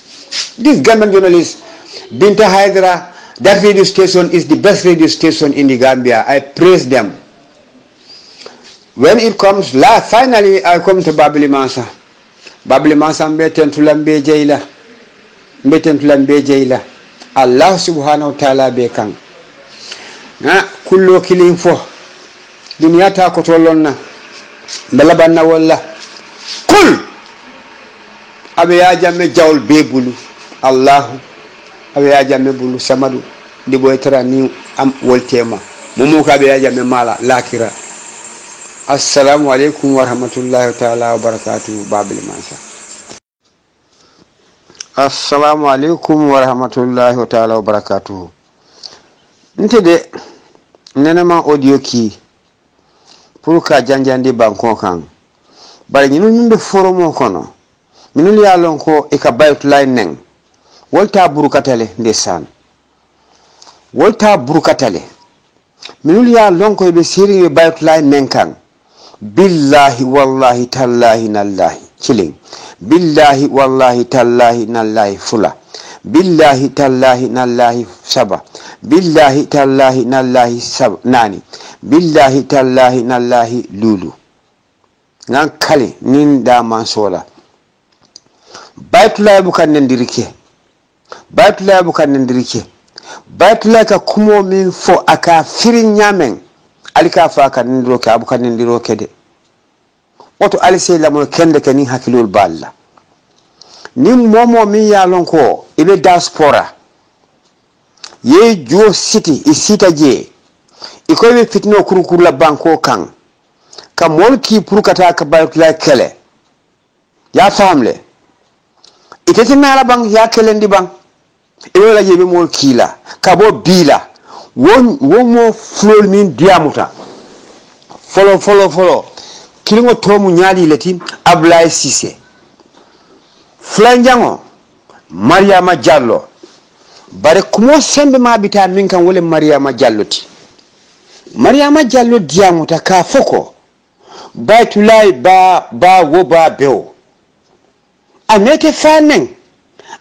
This Gambian journalist, Binta Hydra, that radio station is the best radio station in the Gambia. I praise them. When it comes, finally I come to Babili Mansa. Babili Mansa mbeten tulambe jaila. Allah subhanahu wa ta'ala bekang. Na kullo kilin fo. Dunia ta ko tolonna. Balabanna walla. Kul abe ya jamme jawol bebulu Allahu abe ya jamme bulu samadu di boy tara ni am woltema mumu ka be ya jamme mala lakira. Assalamu alaikum wa rahmatullahi ta'ala wa barakatuh. Babil Mansa. Assalamu alaikum wa rahmatullahi ta'ala wa barakatuh. Ntede nenema audio ki pour ka janjandi banko kan bari ñinu ñumbe foromo kono minul ya lon ko e ka baytulay neng wolta burukatale ndesan wolta burukatale minul ya lon ko be siri be baytulay neng kan billahi wallahi tallahi nallahi chilling billahi wallahi tallahi nallahi fula billahi tallahi nallahi saba billahi tallahi nallahi sab nani billahi tallahi nallahi lulu ngan kale nin da mansola baytulay bukan nendirike baytulay ka kumo min fo aka firin nyamen alika fa kan ndiro ka bukan nendiro kede oto alise la mo kende ke ni hakilul balla nim momo mi ya lon ko ibe diaspora ye jo city isita je iko be fitno kurukuru la banko kan ka molki purkata ka baytulay kele ya famle itete nala bang ya kelendi bang ilo la jebe mol kila ka bo bila won mo flol min diamuta follow kilingo tomu nyali leti Ablaye Cissé flanjango Mariama Diallo bare kumo sembe mabita min kan wole Mariama Diallo ti Mariama Diallo diamuta ka foko baytulay ba wo ba bew amete fanen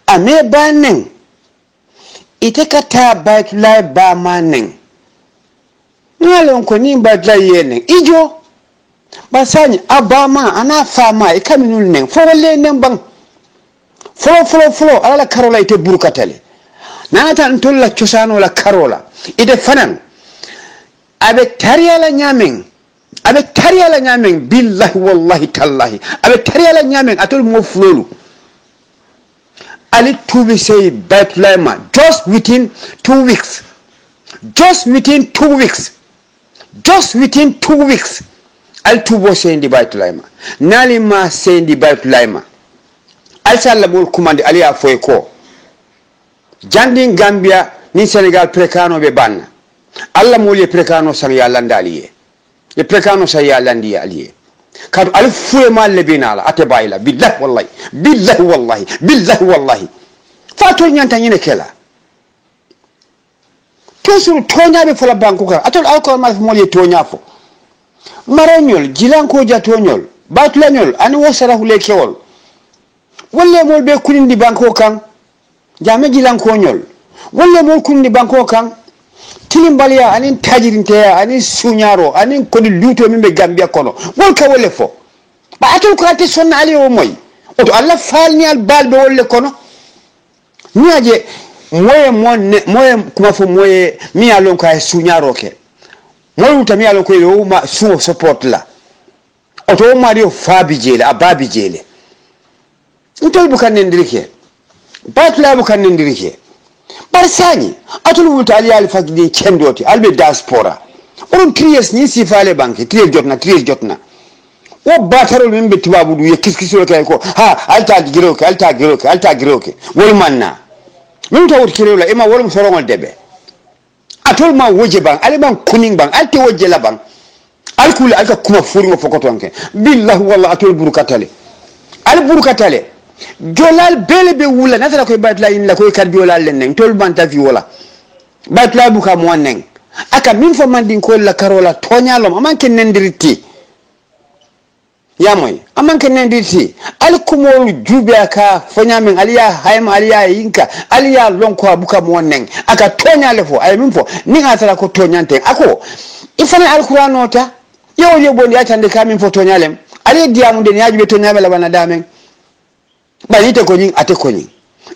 ame banen ite kata baytulay ba manen ngalon ko ni baytulay yenen ijo basani abama ana fama e kaminul nen fo wole nen bang flo ala karola ite burkatale nata ntolla ciosano la karola ide fanan abe tariyala nyamen billahi wallahi tallahi abe tariyala nyamen atol mo flolu ali tubi say baytulay ma just within 2 weeks al tubo sendi baytulay ma nali ma sendi baytulay ma al salla bol kumande ali a foy ko jandin Gambia ni Senegal prekano be banna alla mo le prekano sang ya landaliye e prekano sa ya landi aliye kadu al fuye mal lebinala ate bayla billahi wallahi fato nyanta nyine kela toujours toñaɓe fola banque kan atol alcool ma moli toña fo marañol jilanko ja toñol batulañol ani wo sarahule kewol wolle mol be kunindi banque kan jame jilankoñol wolle mol kunindi banque kan tilimbaliya anin tajirinteya anin suñaro anin kodi luto min ɓe gambia kono wol ka wolle fo ba atol ko ate sonna ali o moy oto allah falni al balɓe wolle kono niaje moye kuma fo moye mi ya lon ko ay suñaro ke moye wuta mi ya lon ko yo ma suo support la oto ma dio fabi jele ababi jele ntol bu kan ndirike batla bu kan ndirike bar sani atul wuta ali al fakdi kendoti albe diaspora on tries ni sifale banque triel jotna o batarol min be tubabu du ye kiskisol kay ko ha alta giroke wol manna min tawut kirewla ima wolum sorongol debe atol ma woje bang ali bang kuning bang alti woje la bang alkul alka kuma furimo fokotonke billahi wallahi atol burukatale al burukatale jolal bele be wula natara koy batla in la koy kardiola len tol banta fi wala batla buka mo nen aka min fo mandin ko la karola toñalom amanke nendiriti yamoy amanke nendiriti alkumol jube aka fonyamin aliya hayma aliya yinka aliya lonko abuka mo nen aka toñale fo ay min fo ni atara ko toñante ako ifana alqur'an ota yo bondi atande kamin fo toñalem ali diamu den yaji be toñame la bana damen bari te ko nyin ate ko nyin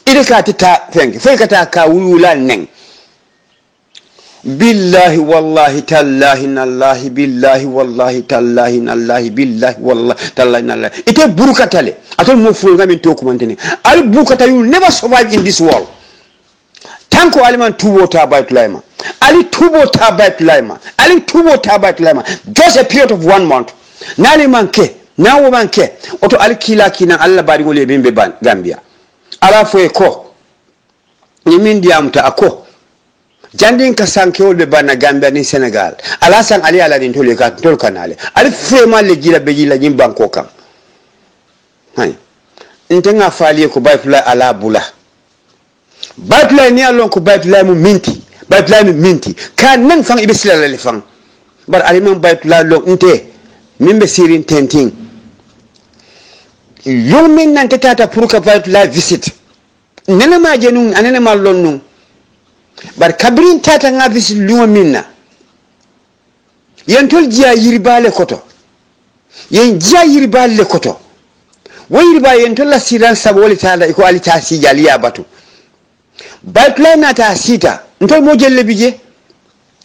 ide ka ta fengi fe kata ka wulula nen billahi wallahi tallahi nallahi billahi wallahi tallahi nallahi billahi wallahi tallahi nallahi ite burukatale atol mo fu ngamin to ko mantene al burukata you never survive in this world tanko aliman tubo ta baytulaima ali tubo ta baytulaima just a period of 1 month nali manke nawo manke oto alkila kina alla bari ngole bimbe ban gambia ala fo e ko ni min diamta ako jandin ka sankewol be bana gambia ni senegal ala san ali ala din tole ka tol kanale ali vraiment le jila be jila jim banko kam hay intenga fali ko baytula ala bula baytula ni alon ko baytula mu minti kan nan fang ibe sila le fang bar ali man baytula lo nte mimbe sirin tenting yomin nan tata pour que baytula visite nana ma jenun anana ma lonnun bar kabrin tata nga visit luwa minna yen tol jiya yirbale koto yen jiya yirbale koto wo yirba yen tol la siran saboli tala iko ali ta si jaliya batu baytula na ta sita ntol mo jelle bije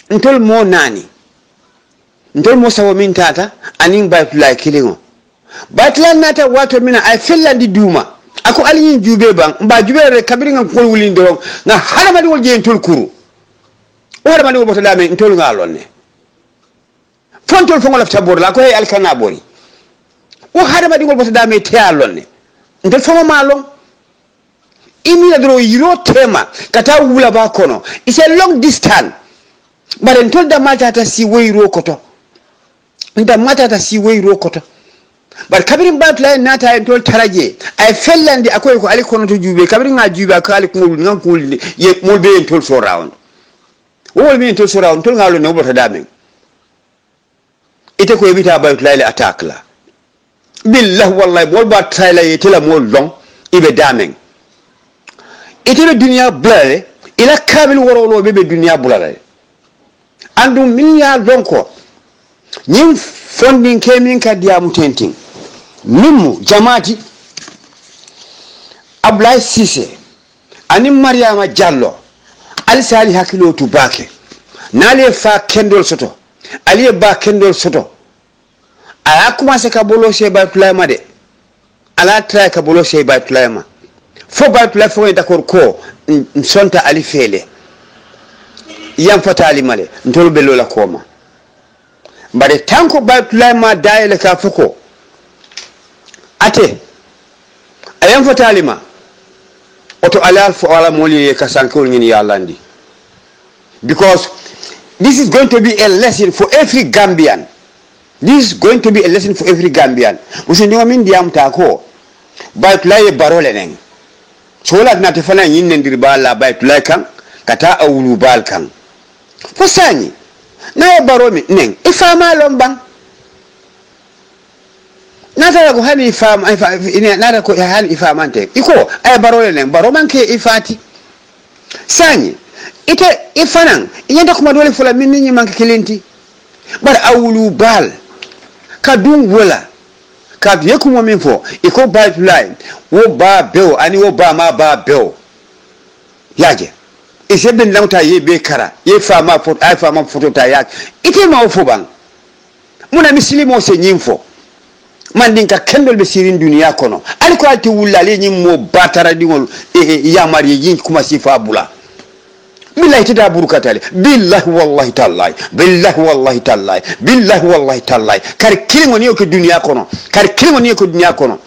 ntol mo nani ntol mo sawo min tata anin baytula kilingo baytula na ta wato mina ay fellandi duma ako aliyin jube ban mba jube re kabiri ngam ko wulin do na harama di wolje tol kuru wala mani woboto dame ntol ngalonne fontol fo ngolaf tabor la ko hay alkana bori o harama di woboto dame tealonne ndel fo malon imi la dro yiro tema kata wula ba kono it's a long distance bare ntol da matata si weyro koto nda matata si weyro koto bar kabirin batla nata en tol taraje ay fellandi akoy ko ali kono to jube kabirin nga jube ko ali ko ngam ko ye mo be en tol so round wol mi en tol so round tol ngalo ne wobota damen ite ko yebita batla le attack la billah wallahi bol ba tayla yetela mo long ibe damen ite le dunya blale ila kabil worolo be dunya bulale andum minya donko nyim fondin kemin ka diamu tenting mimu jamaati Ablaye Cissé ani Mariama Diallo alisali hakilo tu bake nale fa kendol soto ali ba kendol soto ala commencé ka bolo se baytulaima de ala tra ka bolo se baytulaima fo baytula fo d'accord ko sonta ali fele yam fatali male ntol belo la koma bare tanko baytulaima daile ka foko ate ayam fatalima oto alal fo ala moli ka sankol ngini yallandi because this is going to be a lesson for every Gambian This is going to be a lesson for every Gambian. Usindiwa min diam tako. Baitulai barole neng. Solat na tefana yin nendirbala baitulai kang kata awulu bal kang. Fasani. Na baromi neng. Ifama lombang. Nata ko hani ifama nata ko hani ifamante. Iko ay barole neng baroman ke ifati. Sani. Ite ifanang. Iyenda kuma dole fula min ni manke kilenti. Bar awulu bal. Kadung wala. Kad yekuma min fo iko baitulai wo ba beo ani wo ba ma ba beo yaje ise bin lauta ye be kara ye fama foto ay fama foto ta yak ite ma fo bang muna mislimo se nyimfo man din ka kendol be sirin duniya kono ali ko alti wulale nyim mo batara dingol ya mari yin kuma sifa bula billahi tada burukatale billahi wallahi tallahi billahi wallahi tallahi billahi wallahi tallahi kar kilingo ni ko duniya kono kar kilingo ni ko duniya kono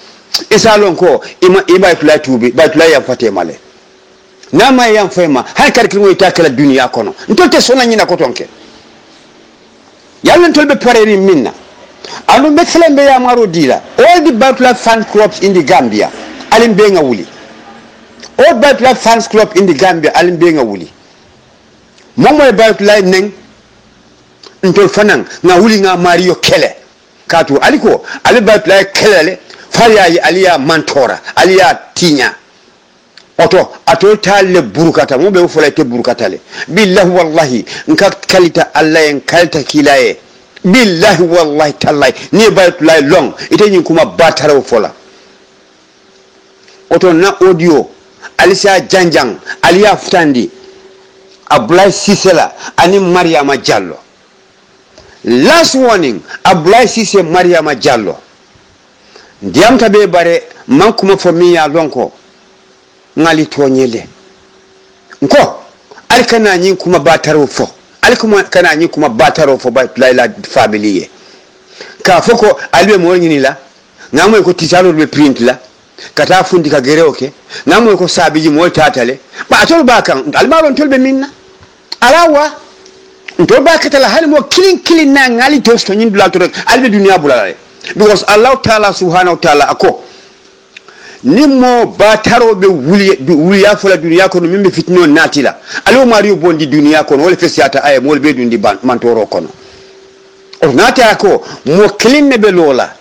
isalon ko ima ifla tubi batula ya fate male nama ya fema har kar kilingo itakala duniya kono ntote sona nyina ko tonke yalla ntolbe pareri minna anu metlembe ya maro dila all the batula fan clubs in the Gambia alim benga wuli all batula fans club in the Gambia alim benga wuli momo baitulai neng ntol fanan na wuli nga Mario kele katu aliko ali baitulai kelele faria yi aliya mantora aliya tinya oto ato talle burukata mo be fola te burukata le billahi wallahi nka kalita allah en kalta kilaye billahi wallahi tallahi ni baitulai long ite nyin kuma batara fola oto na audio alisa janjang aliya futandi Abulai Sisela ani Mariama Jallo. Last warning, Abulai Sise Mariama Jallo. Ndiam tabe bare mankuma fomiya lonko ngali tonyele. Nko alikana nyin kuma bataro fo. Alikuma kana nyin kuma bataro fo ba laila family. Ka foko albe mo nyini la. Ngamo ko tisalo be print la. Kata fundi ka gereoke ngamo ko sabiji mo tatale ba tol ba kan almaron tolbe minna alawa ntol ba katala hal mo kilin na ngali tosto nyin dula to albe dunia bulale because Allah Ta'ala subhanahu wa ta'ala ako nimmo ba tarobe wuli ya fola dunia ko mimbe fitno natila alo mario bondi dunia ko wala fesiata ay mo be dundi mantoro kono o nata ko mo kilin ne be lola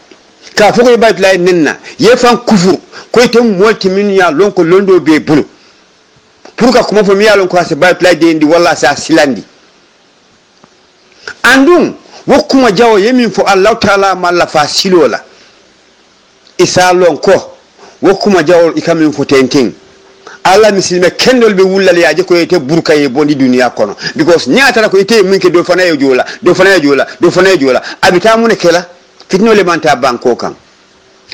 ka foko e bayt lay nenna ye fan kufur ko item molti min ya lonko londo be bulu pour ka kuma fo mi ya lonko ase bayt lay de ndi walla sa silandi andum wokuma jawo yemin fo Allah Ta'ala malla fa silola isa lonko wokuma jawo ikamin fo tenting Allah misilme kendol be wullal yaaje ko ete burka e bondi dunia kono because nyaata ko ete minke do fanayo jola abita mun kela fitno le manta banko kan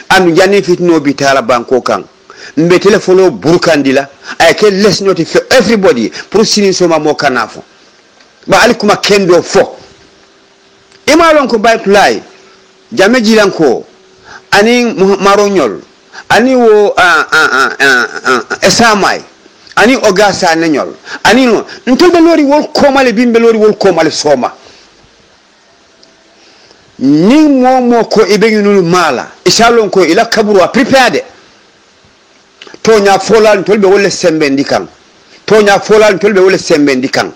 andu janni fitno bi tala banko kan mbe telefono burkandila ay ke les noti for everybody pour sinin soma mo kanafo ba alikuma kendo fo imalon ko baytulay jame jilanko ani maronyol ani wo esamay ani ogasa nenyol ani no ntolbe lori wol komale bimbe lori wol komale soma ni momo ko ibenyunu mala isalon ko ila kaburu prepared to nya folal tolbe wole sembe ndikan to nya folal tolbe wole sembe ndikan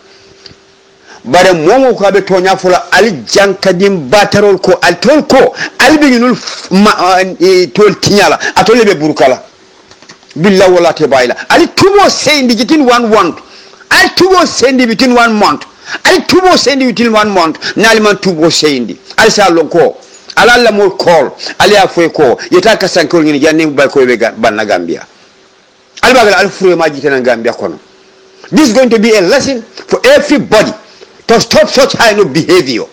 bare momo ko be to nya fola ali jankadim batarol ko al tol ko albenyunu tol tinyala atole be burkala billahi wala tabayla ali tubo sendi jitin 1 month ali tubo sendi between 1 month ali tubo sendi between 1 month naliman tubo sendi ali salon ko alalla mo call ali afoy ko yeta ka sankol ngini janne bay ko be banna Gambia albagal al fure ma jitana Gambia kono. This is going to be a lesson for everybody to stop such kind of behavior.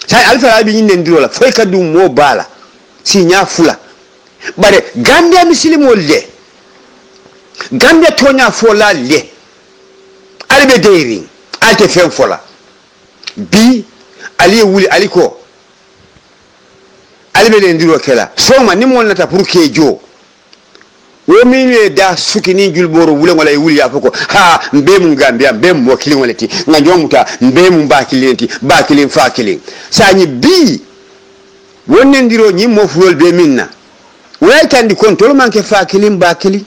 Sai alfa abi nyinde ndirola foy ka dum mo bala si nya fula bare Gambia misilimo le Gambia tonya fola le albe deering alte fen fola bi ali wuli aliko albe le ndiro kela soma ni mo nata pour kejo wo minwe da sukini julboro wule ngala wuli afoko ha mbe mu Gambia mbe mu wakili ngoleti ngajomuta mbe mu bakilenti bakilin fakilin sanyi bi wonnendiro ñi mo fulol be minna way tandi kon tol manke fakilim bakili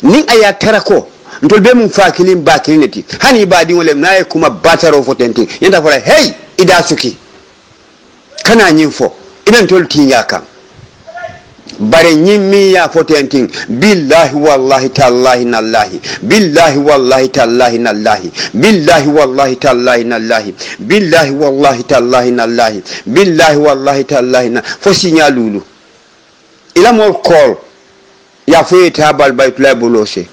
nin aya tarako ntol be mun fakilim bakili neti hani badi wolem naye kuma bataro fotenti yenda fala hey ida suki kana ñin fo idan tol tinya kan bare ñimmi ya fotenti billahi wallahi tallahi nallahi billahi wallahi tallahi nallahi billahi wallahi tallahi nallahi billahi wallahi tallahi nallahi billahi wallahi tallahi na fo signalulu ila mol call ya fo ta bal baytula bolose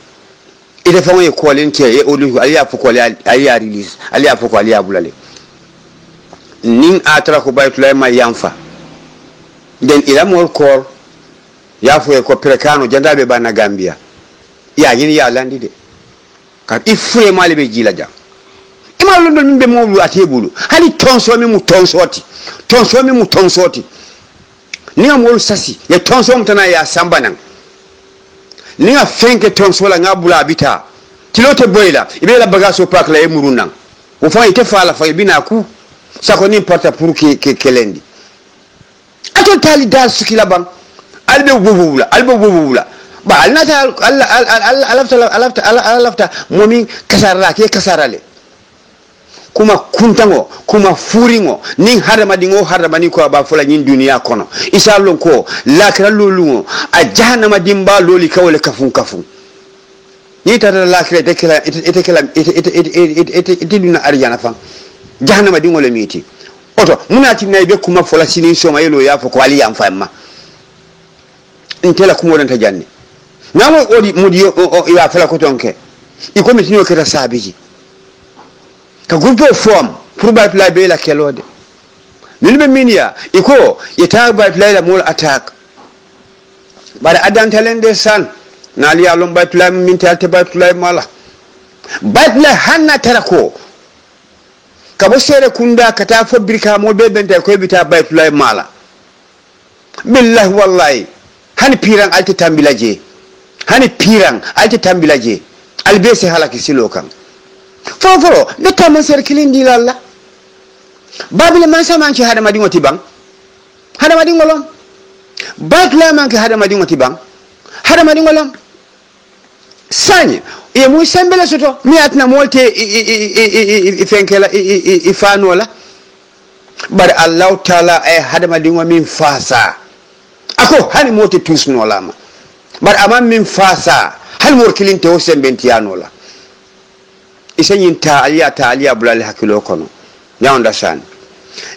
ite fa ngoy call nke e olu ali ya fo call ali ya release ali ya fo ali ya bulale nin atra ko baytula ma yamfa den ila mol call ya fo ko prekano jandabe bana Gambia ya yin ya landi de ka ifure male be jila jam ima londo mimbe mo atebulu hali tonso mi mu tonsoti ninga mol sasi ya tonso mtana ya sambanan ninga fenke tonso la ngabula bita tilote boyla ibela bagaso pak la emurunan o fa ite fala fa bina ku sako ni porta pour que kelendi ato tali dal sukila bang albe wubula ba alnata alafta momi kasarala ke kasarale kuma kuntango kuma furingo nin hadamani ko ba fula nyin duniya kono isalon ko lakra lolungo a jahannama dimba loli kawle kafun ni tata lakra ite duna arjana fan jahannama dingo le miti oto munati naybe kuma fula sinin soma yelo ya fo ko ali yam famma intela kuma ta janne namo odi mudi ya fala ko tonke iko mitino keta sabiji ka groupe form pour ba la be la kelode nilbe minia iko yeta ba la mol attack bara adan talende san nali ya lom ba la min talte ba la mala ba la hanna tarako ka bo sere kunda kata fo birka mo be bente ko bita ba la mala billahi wallahi hani pirang alti tambilaje albese halaki silo kan foforo de taman ser kilindi lalla babile man samanci hada madi ngoti bang hada madi ngolom batla man ka hada madi ngoti bang hada madi ngolom sanye e mu sembele soto mi atna molte fenkela ifanola bar allah taala e hada madi ngomin fasa ako hani moti tusno lama bar amam min fasa hal mor kilinte o sembentiano la isenyin taaliya bulal hakilo kono ya understand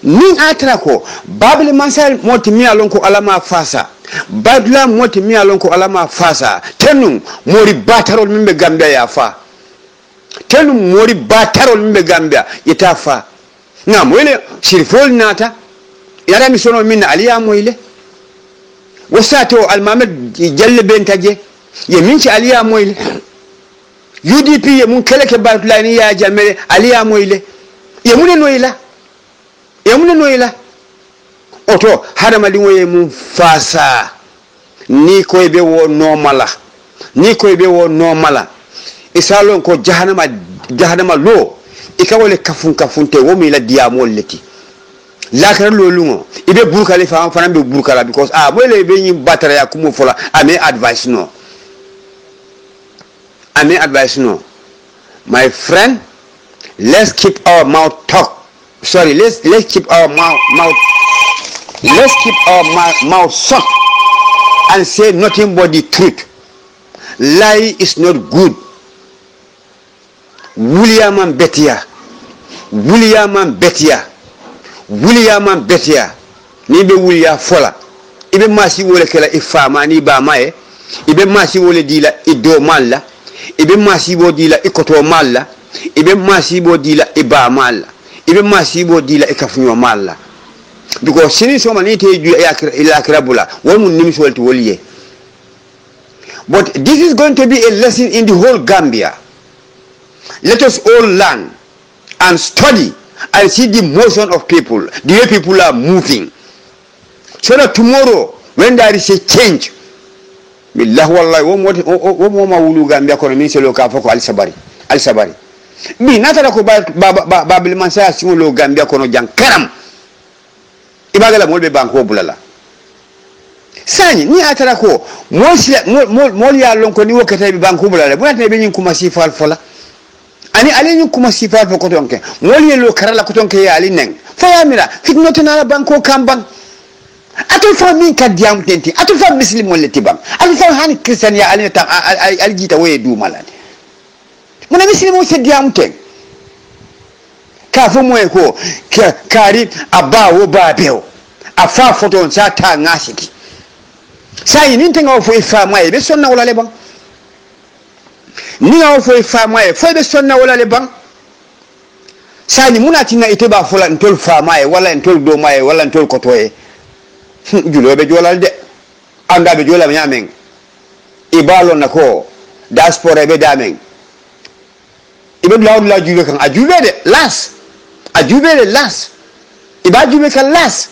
nin atra ko babel mansal moti mi alon ko alama fasa badla moti mi alon ko alama fasa tenum mori batarol mimbe gambia ya fa tenum mori batarol mimbe gambia ita fa na moyle sirfol nata yara mi sono min aliya moyle wasato almamed jalle bentaje ye minci aliya moyle UDP ye mun keleke batlani ya jamere aliya moyle ye mun noyla oto hadama dingo ye mun fasa ni ko be wo normala isalon ko jahannama lo ikawole kafunte wo mi la diamol leti lakara lolungo ibe burkale fa fana be burkala because boyle be nyi batara ya kumo fola ame advice no my friend, let's keep our mouth shut and say nothing but the truth. Lie is not good. William Betia nibe William fola ibe masi wole kala ifama ni ba mae ibe masi wole dila ido malla ibe masibo dila ikoto malla ibe masibo dila iba malla ibe masibo dila ikafunyo malla because sini so mani te ju ila krabula won mun nimi solti woliye but this is going to be a lesson in the whole Gambia. Let us all learn and study and see the motion of people, the way people are moving, so that tomorrow when there is a change, billahi wallahi wo ma wulu Gambia kono min selo ka foko al sabari bi natara ko babil man sa singolo Gambia kono jang karam ibagala molbe banko bulala sani ni atara ko mol ya lon ko ni wokata be banko bulala bu natne be nyin kuma sifal fola ani ale nyin kuma sifal fo ko tonke mol yelo karala ko tonke ya ali neng fayamira fitnoto na banko kambang atul fa min kadiyam tenti atul fa muslim wala tibam atul fa hani christian ya ali ta al jita waye du malade mona muslim o sediyam ten ka fo moy ko kari abawo babeo afa foto sa ta ngasiki sai ni tenga fo ifa mai be sonna wala le bang ni nga fo ifa mai fo be sonna wala le bang sai ni munati na ite ba fola ntol fa mai wala ntol do mai wala ntol kotoye julo be jolal de anda be jolal nyamen ibalo nako diaspora be damen ibe lawd la julo kan ajube de las iba jube kan las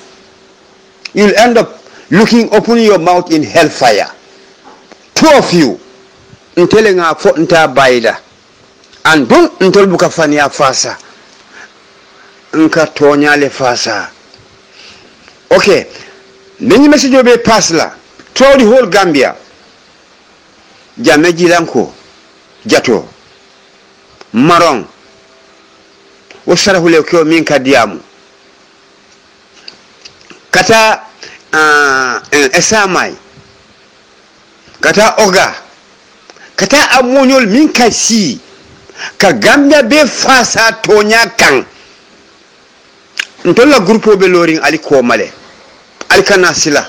you'll end up looking open your mouth in hellfire. Two of you ntelenga fo nta baida and don't ntol buka fania fasa nka tonya le fasa. Okay, many message be pass la through the whole Gambia. Jameji lanko jato marong osara hule kyo minka diamu kata esamai kata oga kata amonyol minka si ka Gambia be fasa tonya kan ntolla groupe be loring ali ko male ali kana sila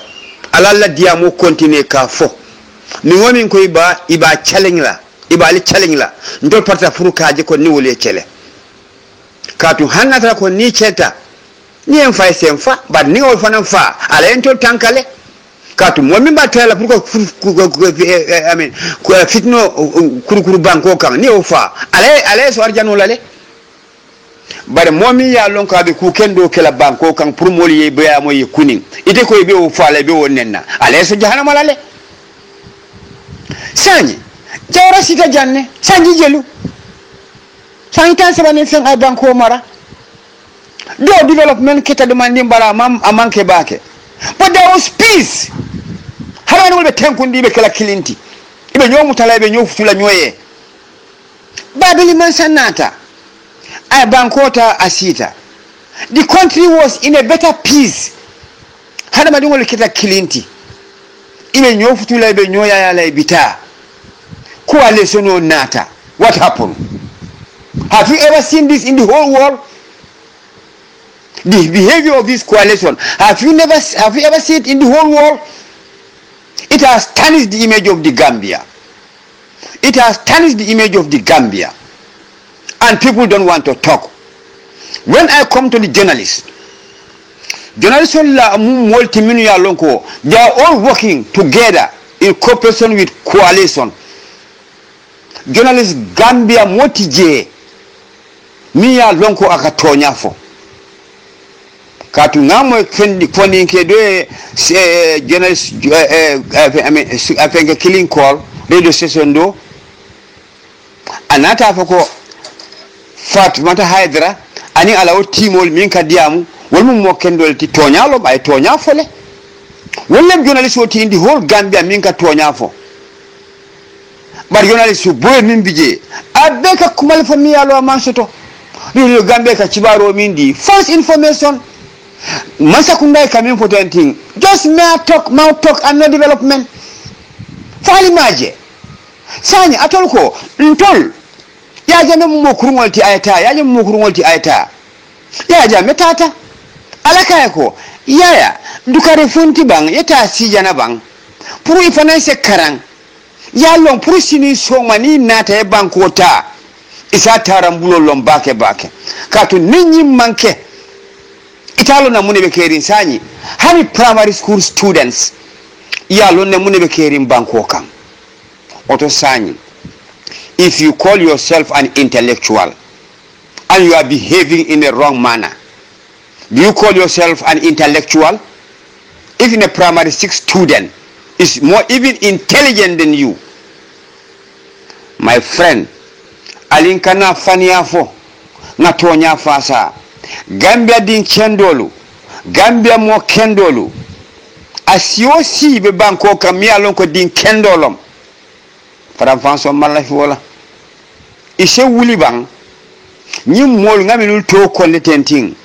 alalla diamu continue ka fo mi woni ko iba challenge la iba ali challenge la ndol parta furukaje ko ni wole chele katu hanata ko ni cheta ni en fay sem fa bad ni wol fanan fa ala entol tankale katu mo mi batela pour ko amen ko fitno kurukuru banko kan ni o fa ala so arjano lale bare momi ya lon ka be ku kendo kala banko kan pour mol ye be amo ye kunin ite ko be o fa le be wonnenna ala so jahannama lale sani jawra sita janne sanji jelu sanji tan sabane fen ay banko mara do development kita demanding bara amanke bake but there was peace harani wolbe tenkundi be kala kilinti ibe nyomu tala ibe nyofu tula nyoye babili mansanata ay bankota asita the country was in a better peace hada madingol kita kilinti ibe nyofu tula ibe nyoya yala ibita coalition no nata. What happened? Have you ever seen this in the whole world? The behavior of this coalition. Have you ever seen it in the whole world? It has tarnished the image of the Gambia. It has tarnished the image of the Gambia. And people don't want to talk. When I come to the journalists multi-million lonko, they are all working together in cooperation with coalition. Journalist Gambia motije miya lonko akatonya fo katu ngamo fendi foni kedo journalist afenga killing call radio station do anata fako Fatmata Haidra ani ala timol min kadiamu wolmum mo kendol ti tonyalo bay tonya fole wollem journalist woti indi whole Gambia min ka tonya fo bar journalist boy min bije abeka kumal fami alo mansoto rio Gambia ka cibaro min di false information masakunda kamin potenting just mouth talk and no development fali maje sani atolko ntol ya jame mo kurungol ti ayata ya jame mo kurungol ti ayata ya jame tata alaka ko yaya dukare funti bang yeta sijana bang pour ifana se karang ya lon pour sini somani nata e bankota isa tarambulo lon bake katu ninyi manke italo na munebe kerin sanyi hani primary school students ya lon na munebe kerin banko kan oto sanyi. If you call yourself an intellectual and you are behaving in a wrong manner, do you call yourself an intellectual? Even a primary 6 student is more even intelligent than you. My friend, alinkana faniafo na tonya fasa Gambia din chendolu Gambia mo kendolu asiosi be banko kam mi alon ko din kendolom faram fanso malla fi wala ise wuli bang ni mol ngami lul to ko letenting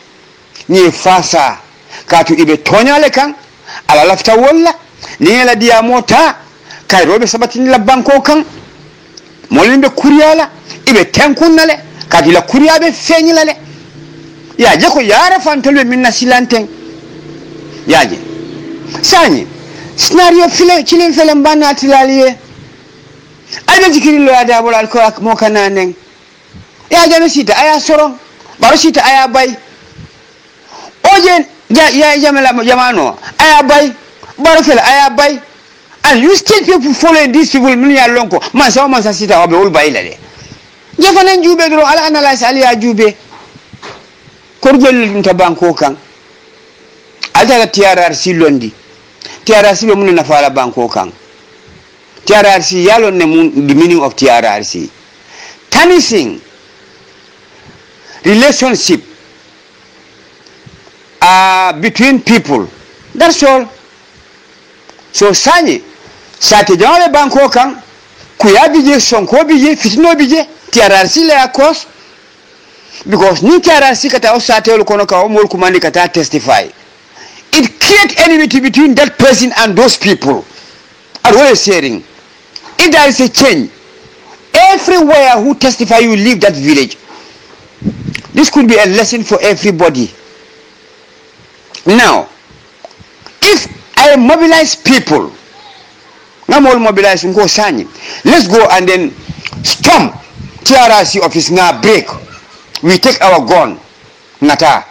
ni fasa katu ibe tonyale kan ala lafta wala ni la dia mota kay robe sabati ni la banko kan molimbe kuriyala ibe tenkunale katu la kuriyabe fenyilale ya je ko yara fantolbe minna silanten yaje sani scenario file chilin fele mbana tilaliye aybe jikiri lo ada bolal ko mo kananen ya jame sita aya soro baro sita aya bay ojen ya jamela jamano aya bay baro fele aya bay and you still people following these people mun ya lonko man sa sita obe ul bay lale je fanan jube do ala analyze ali ya jube korjol nta banko kan alta TRRC londi TRRC be mun na fala banko kan TRRC yalon ne mun the meaning of TRRC tarnishing relationship between people, that's all. So sani sate jawale banko kan kuya bije sonko bije fitno bije TRRC la cause because ni TRRC kata osate ol kono ka omol kumandi kata testify. It creates enmity between that person and those people. And what is sharing? If there is a change, everywhere who testify you leave that village. This could be a lesson for everybody. Now, if I mobilize people, I'm all mobilizing go sani. Let's go and then storm TRRC office na break. We take our gun. Nata.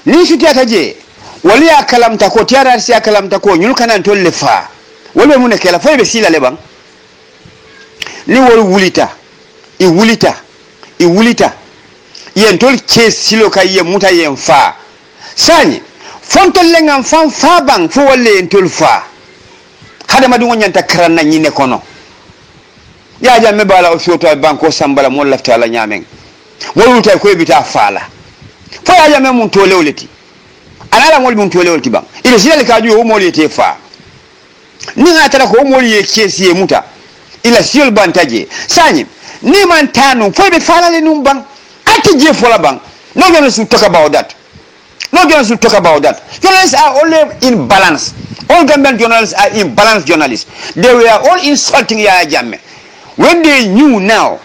Nishu tiataje. Wali akalam tako TRRC akalam tako nyulkana ntolle fa. Wale mune kela fa be sila lebang. Ni wali wulita. I wulita. Yen tol case silo ka ye muta yen fa. Sani fontol lengam fam fa bang fo wale en tol fa. Hada madu nyanta karanna nyine kono. Ya jamme bala o soto banko sambala mo lafta la nyamen. Mo wuta ko bita fala. Fo ya jamme mun tole oleti. Anala mo mun tole oleti bang. Ile sile ka ju o mo lete fa. Ni ngata ko o mo ye case ye muta. Ila siol bantaje. Sani ni man tanu fo be fala le num bang. Atije fola bang. No journalists will talk about that. Journalists are only in balance. All Gambian journalists are in balance journalists. They were all insulting Yaya Jammeh. When they knew now,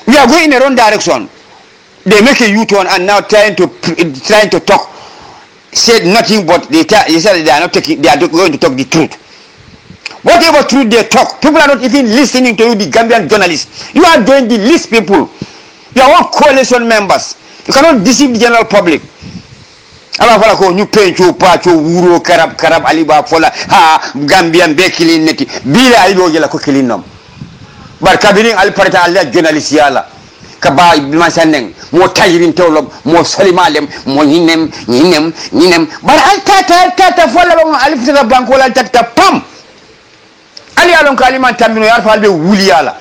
we are going in a wrong direction, they make a U-turn and now trying to talk, said nothing but they said they are going to talk the truth. Whatever truth they talk, people are not even listening to you, the Gambian journalists. You are doing the least people. You are all coalition members. You cannot deceive the general public. Ala fala ko ñu pencho pacho wuro karab aliba fola ha Gambian be kilin neti bila alibo jela ko kilin nom barka birin al parta alla journalist yala ka ba ma saneng mo tayirin tawlom mo solimalem mo ñinem bar al tata fola ba alif ta banko la tata pam ali alon kaliman tambino yar falbe wuli yala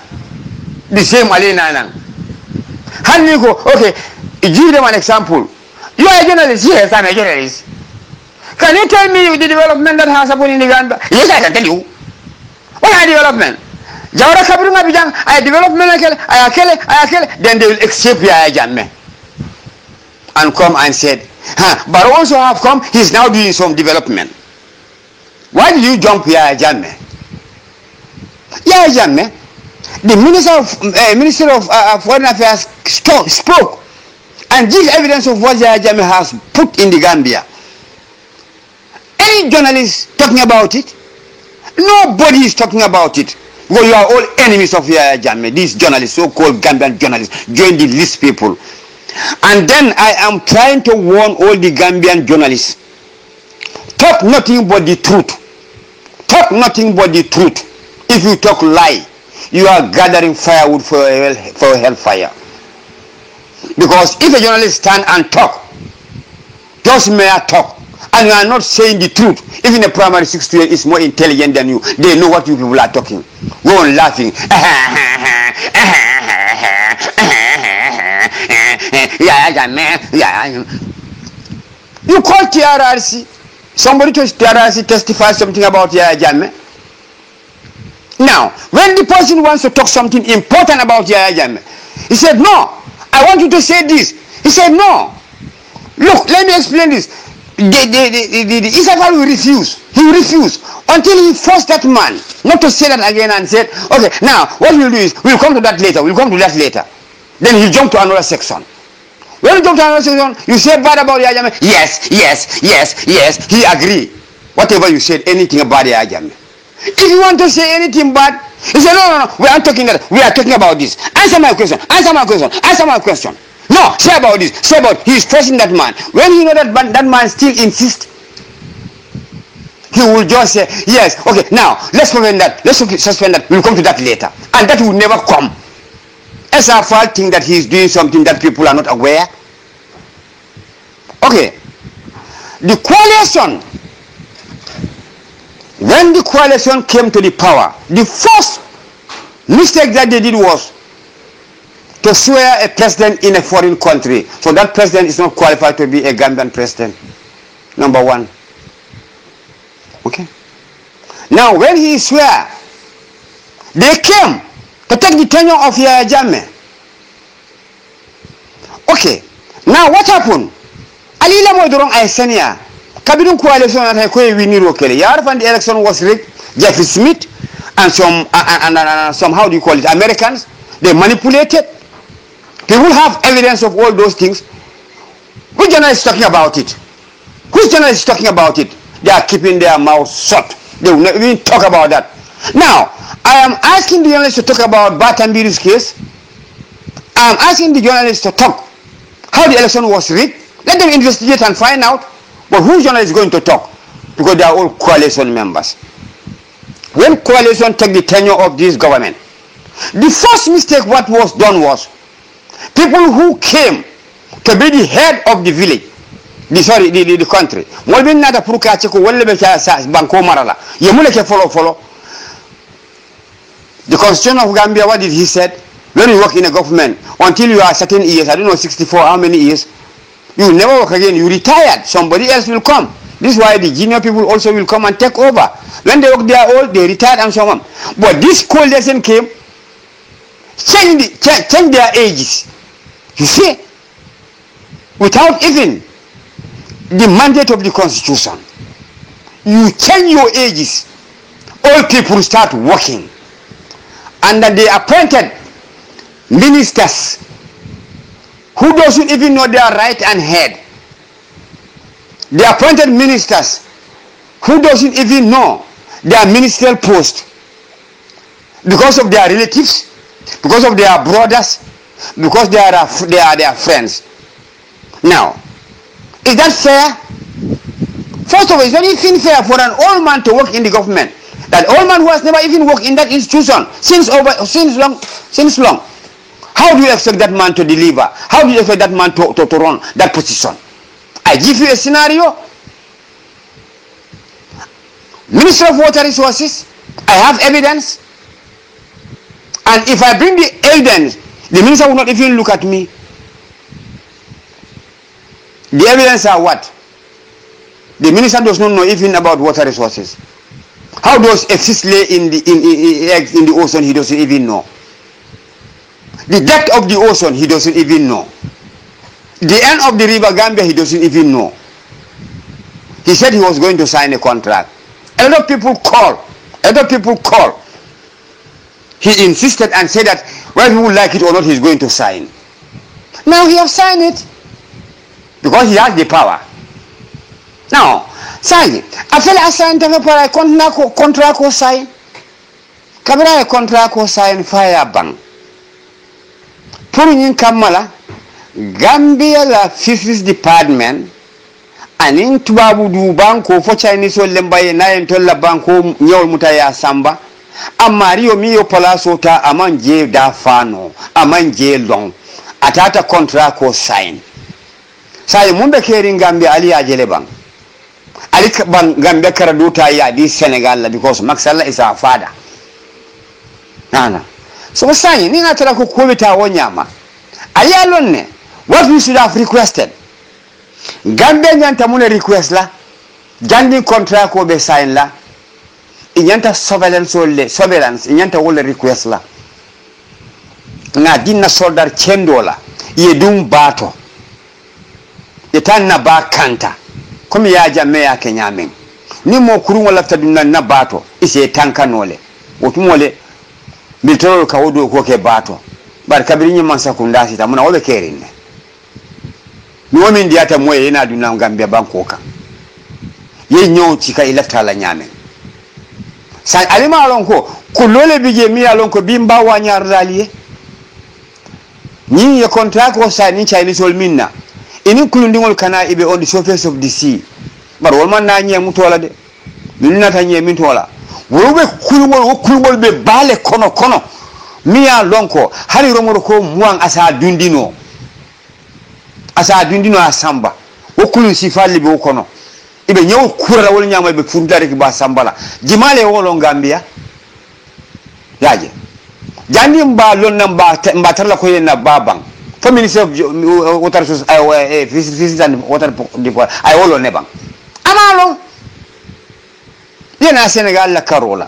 the same ali nanan hanni ko okay give them an example. You are a journalist. Yes, I'm a journalist. Can you tell me the development that has happened in Uganda? Yes, I can tell you. What are development? Jawara Kabirunga Bijang, I development, I then they will accept Yaya Jammeh and come and said, but also have come, he's now doing some development. Why did you jump Yaya Jammeh? Yaya Jammeh, the Minister of Foreign Affairs spoke and give evidence of what Yaya Jammeh has put in the Gambia. Any journalist talking about it? Nobody is talking about it. Because you are all enemies of Yaya Jammeh. These journalists, so-called Gambian journalists, join the list people. And then I am trying to warn all the Gambian journalists. Talk nothing but the truth. Talk nothing but the truth. If you talk lie, you are gathering firewood for a hellfire. Because if a journalist stand and talk, just mere talk, and you are not saying the truth, even a primary 6 student is more intelligent than you, they know what you people are talking. Go on laughing. You call TRRC. Somebody to TRRC testify something about Yaya Jammeh. Now, when the person wants to talk something important about Yaya Jammeh, he said, no, I want you to say this. He said, no. Look, let me explain this. The Isafal will refuse. He will refuse until he forced that man not to say that again and said, okay, now what we'll do is we'll come to that later. We'll come to that later. Then he'll jump to another section. When you jump to another section, you say bad about Yaya Jammeh. Yes, yes, yes, yes. He agree. Whatever you said, anything about Yaya Jammeh. If you want to say anything bad, he said, no, we aren't talking that. We are talking about this. Answer my question. Answer my question. Answer my question. No, say about this. Say about he is forcing that man. When you know that man still insists, he will just say, yes, okay, now let's suspend that. Let's suspend that. We'll come to that later. And that will never come. SFL think that he is doing something that people are not aware. Okay. The coalition, when the coalition came to the power, the first mistake that they did was to swear a president in a foreign country. So that president is not qualified to be a Gambian president. Number one. Okay. Now when he swear, they came to take the tenure of Yaya Jammeh. Okay. Now what happened? Alila Modorong Aysenia. Kabidun coalition at Hakoy Winiro Kelly. Yarfan the election was rigged. Jeffrey Smith and some how do you call it? Americans. They manipulated. People have evidence of all those things. Which journalist is talking about it? Whose journalist is talking about it? They are keeping their mouths shut. They will not even talk about that. Now, I am asking the journalists to talk about Batambiri's case. I am asking the journalists to talk how the election was rigged. Let them investigate and find out. But whose journalist is going to talk? Because they are all coalition members. When coalition take the tenure of this government, the first mistake what was done was people who came to be the head of the village, the country. Molbin nada puruka cheko wolle be banko marala. Yemule ke follow. The Constitution of Gambia, what did he said? When you work in a government, until you are certain years, I don't know 64, how many years, you will never work again. You retired. Somebody else will come. This is why the junior people also will come and take over. When they work, they are old, they retired and so on. But this coalition came, change their ages. You see, without even the mandate of the Constitution, you change your ages, all people start working. And then they appointed ministers who doesn't even know their right and head. They appointed ministers who doesn't even know their ministerial post because of their relatives, because of their brothers, because they are their friends. Now, is that fair? First of all, it's not even fair for an old man to work in the government. That old man who has never even worked in that institution since long. How do you expect that man to deliver? How do you expect that man to run that position? I give you a scenario. Minister of Water Resources, I have evidence. And if I bring the evidence, the minister will not even look at me. The evidence are what? The minister does not know even about water resources. How does a fish lay in the ocean? He doesn't even know. The depth of the ocean, he doesn't even know. The end of the river Gambia, he doesn't even know. He said he was going to sign a contract. A lot of people call. He insisted and said that whether he would like it or not, he's going to sign. Now he has signed it because he has the power. Now, sign it. I feel I signed a contract or sign. Kabira a contract or sign fire bank. Putting in Kamala, Gambia la Fisheries Department, and in Tubabu du Banco for Chinese or Lembaye Nayantola Banco, Nyol Mutaya Samba, a Mario Mio Palasota, among J. Dafano, among J. Long, atata contract or sign. Say Mumba Kering Gambia Ali Ajeleban. Ali Gambia Karaduta ya this Senegal because Maxala is our father. Nana. So saying, Nina Taraku Kubita Wanyama. Ayalone, what we should have requested. Gambia nyanta mune request la jandi contract ko be sign la nyanta surveillance nyanta wala request la na dinna soldar cendola ye dum bato yetanna ba kanta comme ya jamme ya kenyamen ni mo kurun wala ta dunna na bato ise tankanole wotumole militoro ka wodo ko ke bato bar kabiri man sakunda sita muna wobe kerine ni womin diata moye yana dunna Gambia banko ka ye nyon tika ilafta la nyame sa alima lon ko kulole bije mi alon ko bimba wanyar daliye ni ye contract ko sa ni Chinese wol minna ini kulundingol kana ibe on the surface of the sea bar wol man na nyem tola de minna ta nyem tola wobe kulungol be bale kono mi ya lonko hari romoro ko muang asa dundino asamba wo kulun sifali be kono ibe nyaw kurra wol nyamal be fundare ki ba sambala jimale wolo Gambia yaje jandi mba lon namba tarla ko yenna babang for minister of water resources fisheries and water depot ay wolo nebang amalo yena Senegal la karola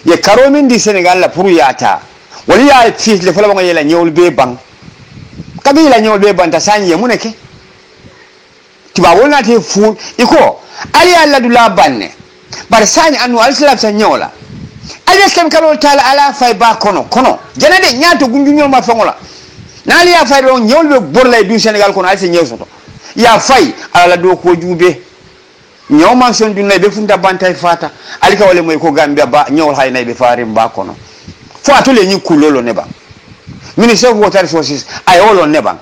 ye karo min di Senegal la pour yata wali ya fis le fala ngayela nyewul be bang kabila nyewul be banta sanye muneke tiba wona te fu iko ali alla dula banne bar sanye anu al-islam sa nyola ali islam karo tala ala fay ba kono janade nyaato gunju nyol ma fangola nali ya fay do nyewul be borlay du Senegal kono al se nyew soto ya fay ala do ko jube nyaw man son dunay be funda bantay fata alika wala moy ko Gambia ba nyawol hay nay be farim ba kono fo atole nyi kulolo neba Minister of Water Resources ay wolo neba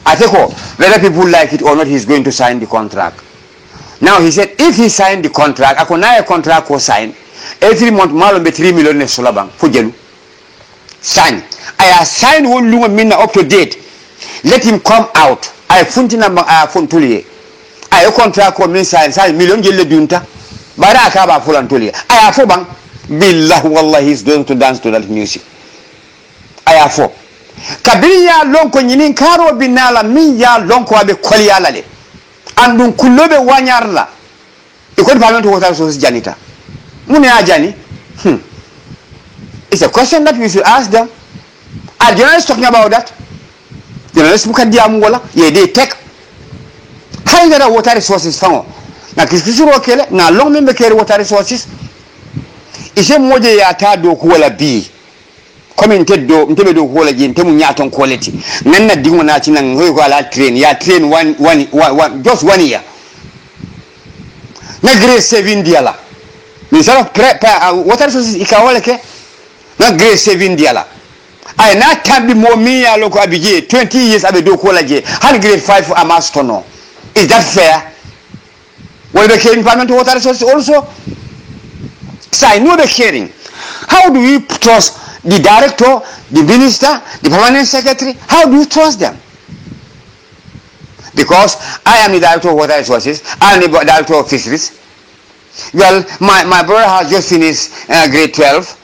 ateko whether people like it or not he's going to sign the contract. Now he said if he signed the contract akona a contract ko sign every month malo be 3 million ne solabang fo jelu sign I sign won luma minna up to date let him come out ay funtina funtuliye ay contract ko min sign million jelle dunta bara ka ba fulan toliye ay afo bang billahi wallahi he's going to dance to that music ay afo kabiriya lonko nyinin karo binala min ya lonko abe koliya lale andun kullobe wanyarla ikon parliament water resources janita mune ajani it's a question that we should ask them. Are journalists talking about that? Journalists mukadiamu wala ye they take kaida water resources fango na kisikisiro kele na long membe kere water resources ise moje ya ta do ko wala bi comme do ntebe do ko wala je ntemu nyaton quality nan na dingo na cinan hoy ko ala train ya train one just 1 year na grade 7 diala ni sara water resources ikawale ke na grade 7 diala ay na tabi mo mi ya loko abije 20 years abe do ko wala je han grade 5 amastono. Is that fair? Well, the caring parliament water resources also. So I know the caring. How do we trust the director, the minister, the permanent secretary? How do you trust them? Because I am the director of water resources, I am the director of fisheries. Well, my brother has just finished grade 12.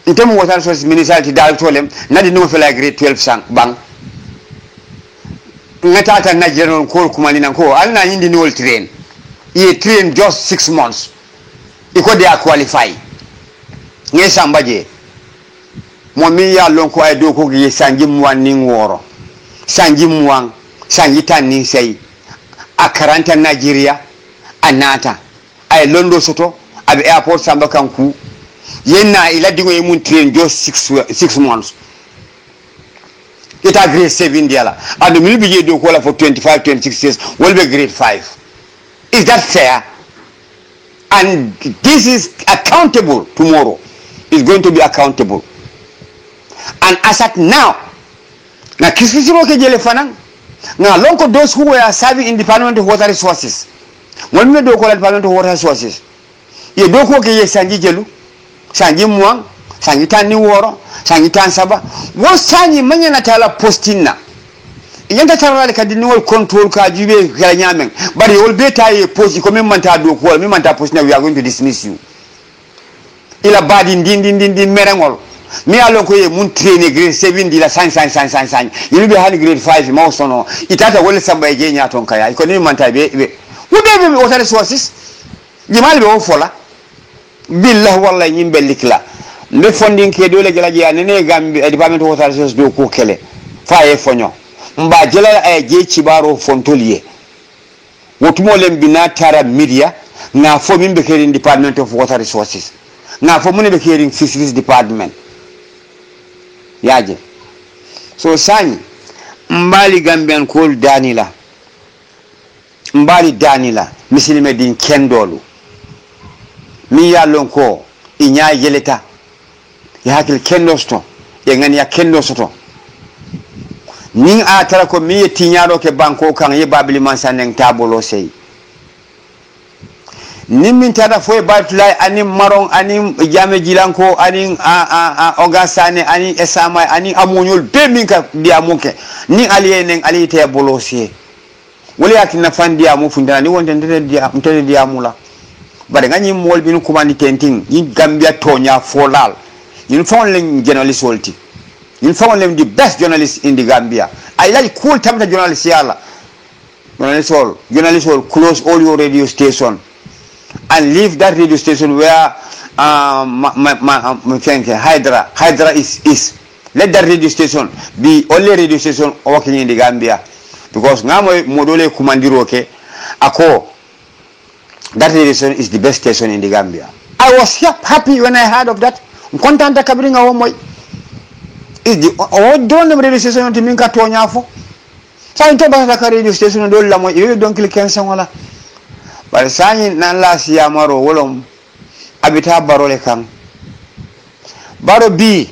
In terms of water resources, municipality director, not the no for like grade 12 sang bang. Natata na general call kumalina ko alna hindi no train he train just 6 months iko they are qualify nge sambaje mo mi ya lonko ay do ko gi sangi muwan ni ngoro sangi muwan sangi tan ni sey akaranta Nigeria anata ay londo soto abi airport samba kanku yenna ila dingo e mun train just 6 months. It a grade 7 diala and the will be do for 25-26 years will be grade 5. Is that fair? And this is accountable tomorrow. It's going to be accountable. And as at now kisikisiro ke jele fanan na lonko those who were serving in the Department of Water Resources when we do call Department of Water Resources ye do ko ke ye sanji jelu sanji muang sangi tani woro sangi tan saba wo sangi manya na tala postina yanda tarale ka dinol control ka jube ga nyamen bari wol beta ye post ko men manta do ko men manta postina we are going to dismiss you ila badi din merengol mi alon ko ye mun trainer grade 7 di la san yilu be hani grade 5 ma sono itata wala samba je nya ton kaya ko ni manta be wube be water resources jimal be o fola billah wallahi nyim bellikla mbe funding ke dole gela je ne gambi department of water resources do ko kele fa e fonyo mba jela ay je cibaro fontolier wotumo lem bina tara media na fo min be kerin department of water resources na fo mun be kerin fisheries department yaje so sani mbali gambian kol danila mbali danila misilime din kendolu mi yallon ko inya yeleta ya hakil kendosto e ngani ya kendosto ning a tara ko mi yetti nyaado ke banko kan ye babili man sanen tabolo sey nimmin tada fo e batulay ani maron ani jame jilanko ani ogasane ani esama ani amunyol be min ka dia muke ni aliyenen alite bolo sey wala yatina fandi amu fundana ni wonde ndede dia mula bare ngani mol bin kumani tenting ni gambia tonya folal ni fon len journalist wolti you found them the best journalists in the Gambia. I like cool time journalists here. Journalists will close all your radio station and leave that radio station where Hydra is. Let that radio station be only radio station working in the Gambia. Because Ngamo Modole Kumandiroke Ako, that radio station is the best station in the Gambia. I was happy when I heard of that. Content covering our moy. Is the don't radio station to minka tonyafo. Sa into ba ka radio station do la mo you don't click kensan wala. But sani nan la siya maro wolom abita barole kan. Baro bi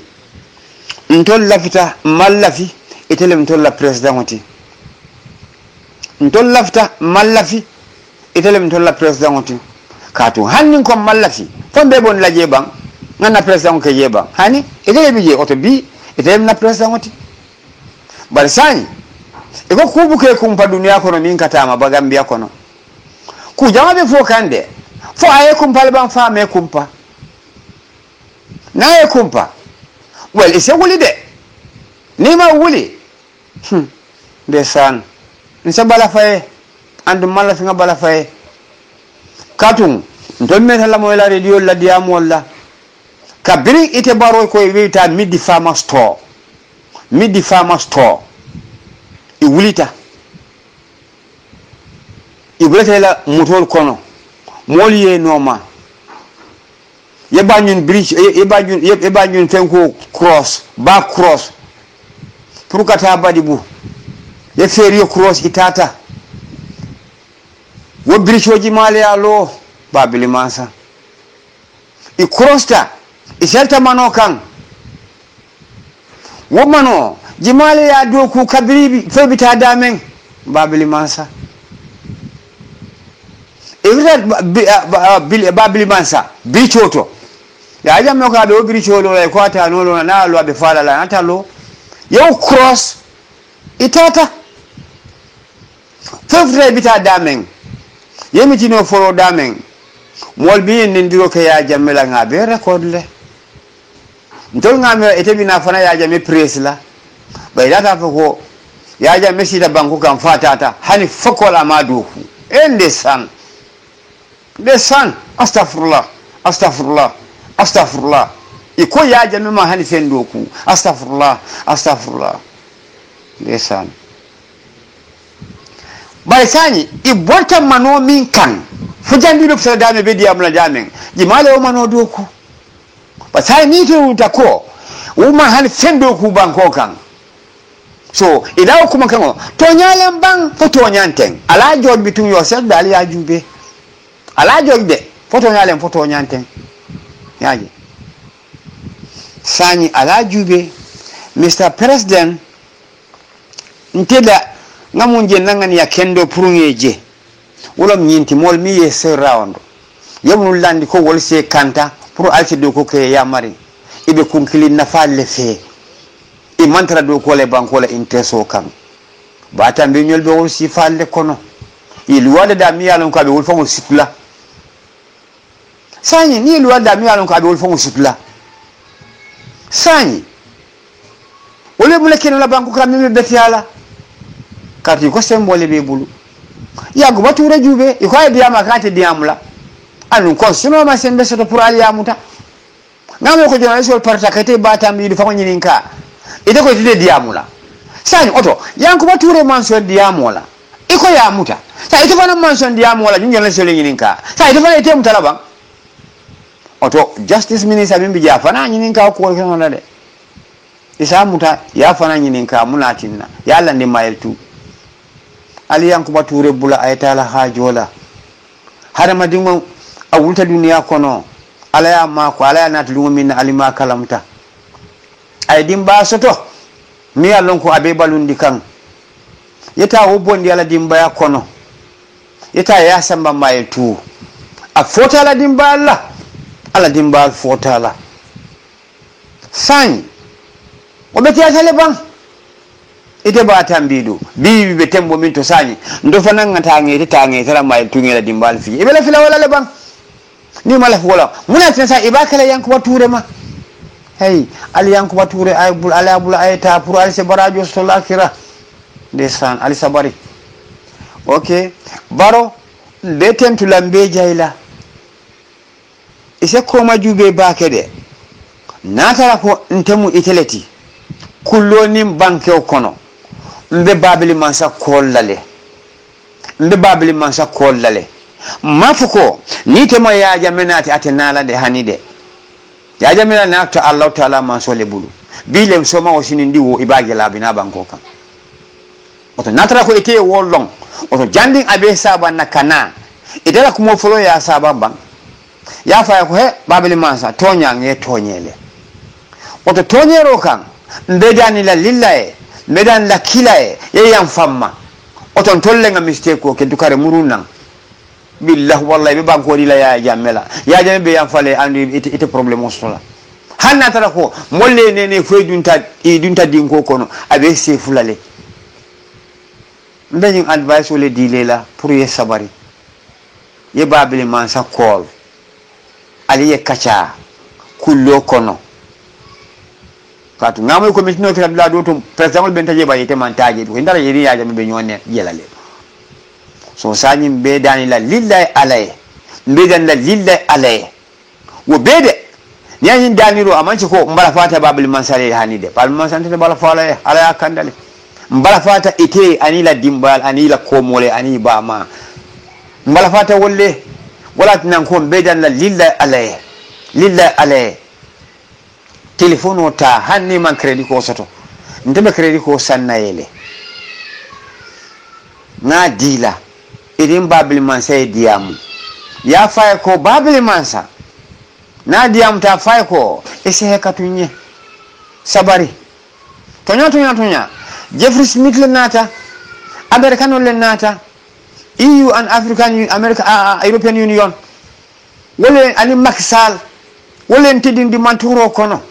ntol lafita malafi itele ntol la president wati. Ntol lafita malafi itele ntol la president wati. Katu hannin ko malafi fombe bon la jebang ngana president ko jebang. Hani itele bi je oto bi itele na president wati. Bari sani iko kubuke kumpa dunia kono minka tama bagambia kono ku jama be fo kande fo aye kumpa ban fa me kumpa na ye kumpa well ise wuli de ni ma wuli de san nsa bala faye andu mala finga bala faye katun ndo meta la mo la radio la diamo la kabiri ite baro ko wita midi farmer store i wulita la motor kono moliye noma yeba ñun bridge yeba ñun fenko cross pour kata badi bu ye ferio cross itata wo bridge oji male alo babili mansa i crosta i selta mano kan wo mano jimale ya doku kabiribi febita damen babili mansa evita babili mansa bichoto ya jamme ko be bicholo e ko ata no na lo be fala la atalo yo cross itata febita damen yemi tino foro damen mol bi ndiro ke ya jamme la ngabe record le ndol ngame etebina fana ya jamme press la bai data fa ko ya ja mesi da banku kan fatata hani fakola ma doku ende san de san astaghfirullah iko ya ja ma hani fen doku astaghfirullah de san bai sani ibota mano min kan fujandi do fsa dame be diamla jamen jimale o mano doku ba sai ni to utako uma hani fen doku banko kan so idaw kuma kango to nyalen bang foto nyanten ala jog between yourself dali ya jube ala jog de foto nyalen foto nyanten yaji sani ala jube Mr. President nteda ngamunje nangani ya kendo prungeje wolom nyinti mol mi ye se rawndo yamul landi ko wol se kanta pour alti do ko ke ya mari ibe kunkili nafalle fe i mantra do ko le banko la inteso kan bata be nyol be wol si falle kono il wala da mi yalon ko be wol famu sitla sani ni il wala da mi yalon ko be wol famu sitla sani wole mule keno la banku kam mi betiala kati ko sembole be bulu yago bature jube iko ay diama kati diamula anu ko sino ma sembe soto pour ali amuta ngamo ko jona sol parta kete batam yi fa ko nyininka ite ko tide diamula sani oto yanko bature man so diamola iko ya muta sa ite fana man so diamola nyingel sele nyininka sa ite fana ite mutala bang oto justice minister bimbi ja fana nyininka ko ko na de isa muta ya fana nyininka munatinna ya lande mayel tu ali yanko bature bula aytala ha jola harama dingo a wulta duniya kono ala ya mako ala ya natlu min alima kalamta ay dimba soto mi allon ko abe balundi kan yeta wo bondi ala dimba ya kono yeta ya samba mayel tu a fota ala dimba ala dimba fota ala sani o be tiya tale bang ite ba tambido bi be tembo min to sani ndo fana ngata ngete tangi tara mayel tu ngela dimbal fi ibe la fila wala le bang ni mala wala muna tinsa ibakala yanko bature ma hey ali yanko bature ay bul ala bul ay ta pour ali se barajo to lakira desan ali sabari okay baro be tentu lambe jayla ise ko majube bakede natara ko ntemu iteleti kulloni banke o kono mbe babili mansa kollale mbe babili mansa kollale mafuko ni tema ya jamenati atenala de hanide ya jamena nakto Allah taala mansole bulu bile msoma osini ndiwo ibage labina banko kan oto natara ko ite wolong oto janding abe saba nakana idala ko mo folo ya saba bang ya fa ko he babili mansa tonya nge tonyele oto tonyero kan mbedani la lillae medan la kilae yeyam famma oton tollenga mistake ko ke dukare murunan billah wallahi be banko dila ya jamela ya jambe yam fale andi ite problème ostola hanna tara ko molle nene fo dunta dinko kono abe se fulale mbeñin advice wole dilela pour ye sabari ye babili man sa kol ali ye kacha kullo kono katu ngamo ko mitino fi abla do to president ben taje ba yete man taje ko ndara yiri ya jambe be nyone yelale so sani be dani la lillahi alay be dan la lillahi alay wo bede nyayin daniro amanci ko mbala fata babul mansale hanide bal mansante bala fala ala kandale mbala fata ite anila dimbal anila komole ani ba ma mbala fata wolle wala nan ko be dan la lillahi alay telephone ota hanni man credit ko soto ndebe credit ko sannayele na dila idin babul mansay diamu ya fay ko babul mansa na diam ta fay ko ese hekatunye sabari tonya Jeffrey Smith le nata American le nata EU and African America European Union wole ani maksal wole ntidin di manturo kono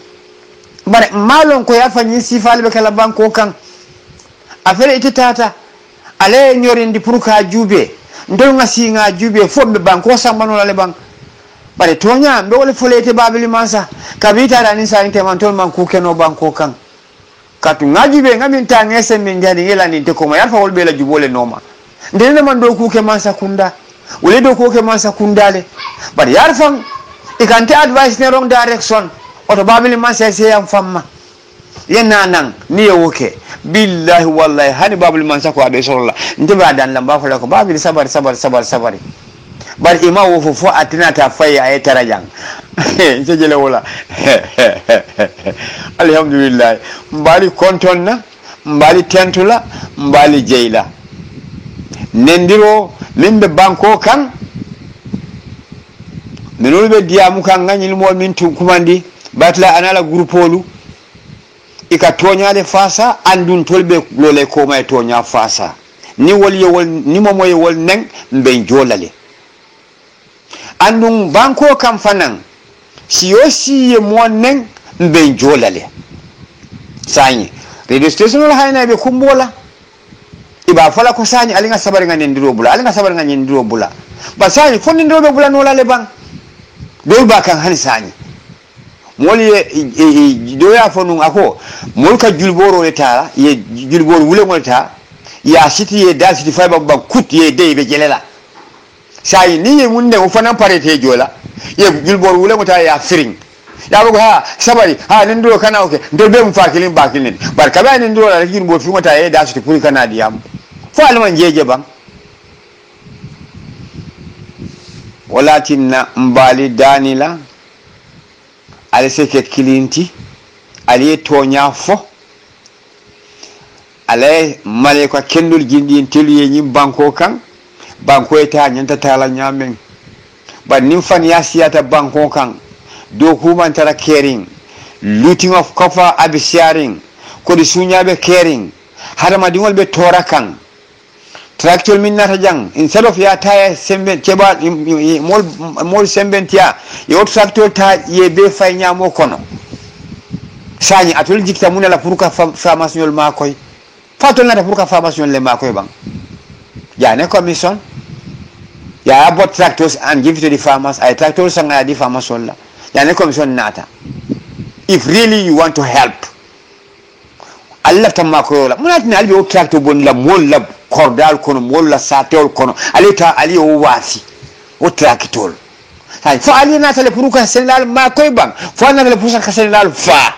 bare malon ko yafa nyi sifal be kala banko kan afere itata ale nyorindi pour ka jube ndol ngasi nga jube fobbe banko sambano le bank bare tonya be wole folete babili mansa kabita rani sa inte mantol man ku keno banko kan katu ngajibe ngamin ta ngese min jadi yela ni te ko ma yafa wolbe la jubole noma ndene man do ku ke mansa kunda wole do ku ke mansa kundale bare yarfan ikante advice ne wrong direction oto babili mansa se yam famma yenna nan ni yoke billahi wallahi hani babili mansa ko abe sorola ndiba dan lamba fala ko babili sabari bar ima wo fo atina ta fay ay tarajang jele wala alhamdulillah mbali kontonna mbali tentula mbali jeyla nendiro mimbe banko kan minulbe diamu kan nganyil mo min tu kumandi batla anala groupolu ika tonyale fasa andun tolbe lole ko may tonya fasa ni wol yewol ni momo yewol neng mbe jolale andun banko kam fanan siyosi ye mo neng mbe jolale sanyi radio station wala hayna be kumbola iba fala ko sanyi alinga sabari ngani ndiro bula ba sanyi fonni ndiro be bula no lale bang do ba kan hani sanyi mol ye do ya fonu ako mol ka julboro le ta ye julboro wule mol ta ya siti ye da siti fay ba kut ye dey be jelela sai ni ye munde o fana parete jola ye julboro wule mota ya firing ya bugo ha sabari ha nin do kana oke ndo be mu fakilin bakilin bar ka ba nin do la julboro fi mota ye da siti puri kana diyam fa alman jeje ban walakinna mbali danila ale seke kilinti ale tonya fo ale male ko kendul jindi teliye nyim banko kan banko eta nyanta tala nyamen ba nim fan yasiyata banko kan do human tara caring looting of copper abi sharing ko di sunya be caring hadama dingol be tora kan tractor min nata jang instead of ya taya semben keba mol sembentia yo tractor ta ye be fay nyamo kono sani atul jikta munala pour ka formation ma koy fatol nata pour ka formation le ma koy bang ya ne commission ya bought tractors and give it to the farmers I tractors sanga di formation la ya ne commission nata if really you want to help Allah tamma ko la munat ni albi o tractor bon la mol la cordal kono mol la satol kono alita ali o wasi o tractor hay fa ali na tele pour ka senal ma koy bang fa na tele pour ka senal fa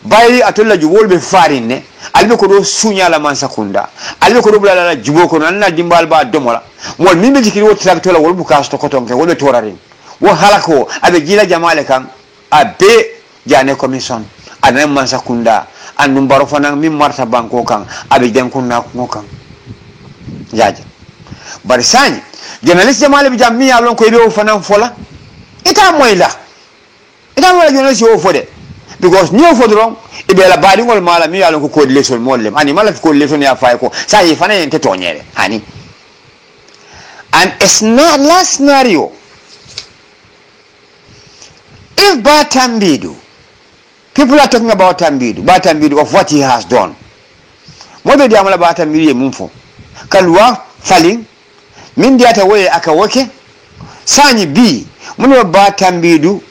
bayri atolla jubol be farine albe ko do sunya la man sakunda albe ko do bla la jubo kono na dimbal ba domola mol mi be jikiri o tractor la wol bu ka sto koton ke wol torarin wo halako abe jila jamale kan abe jane commission anan man sakunda annum baro fanan min marta banko kan abe den kunna ko kan jaaja bari sani journalist jamale bi jammi alon ko do fanan fola ita moyla journalist o fode because ni o fodron e be la badi ngol mala mi alon ko code lesson mollem ani mala ko lesson ya fay ko sa yi fanan ente tonyere hani and it's not last scenario if Batambidu people are talking about Batambidu of what he has done. Mobe di amala Batambidu ye mumfo. Kalwa falling min diata waye aka wake sani bi muno Batambidu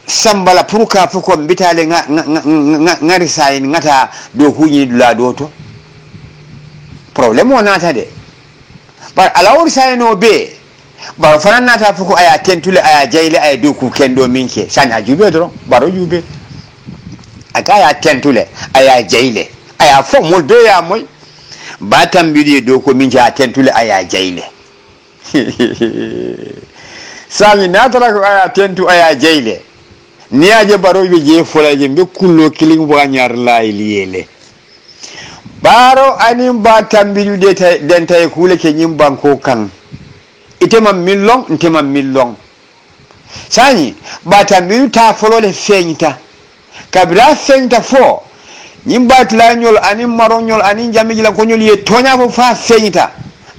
sambala puruka fuko mbitale ngari sayin ngata do kunyi la doto problem wonata de but alawur sayin no be baro fanan nata fuko aya tentule aya jayle aya doku kendo minke sanya jube dron baro jube aka aya tentule aya jayle aya fo mol be ya moy Batambidu doku minke aya tentule aya jayle sami natara ko aya tentu aya jayle ni aje baro be je folaje be kullo kiling wanyar layliyele baro anim Batambidu de dentay kule ke nyim banko kan itema millong sani Batambidu ta folo le feñta kabira feñta fo nyimbat la nyol ani maronyol ani jamiji la ko nyol ye tonya fo fa feñta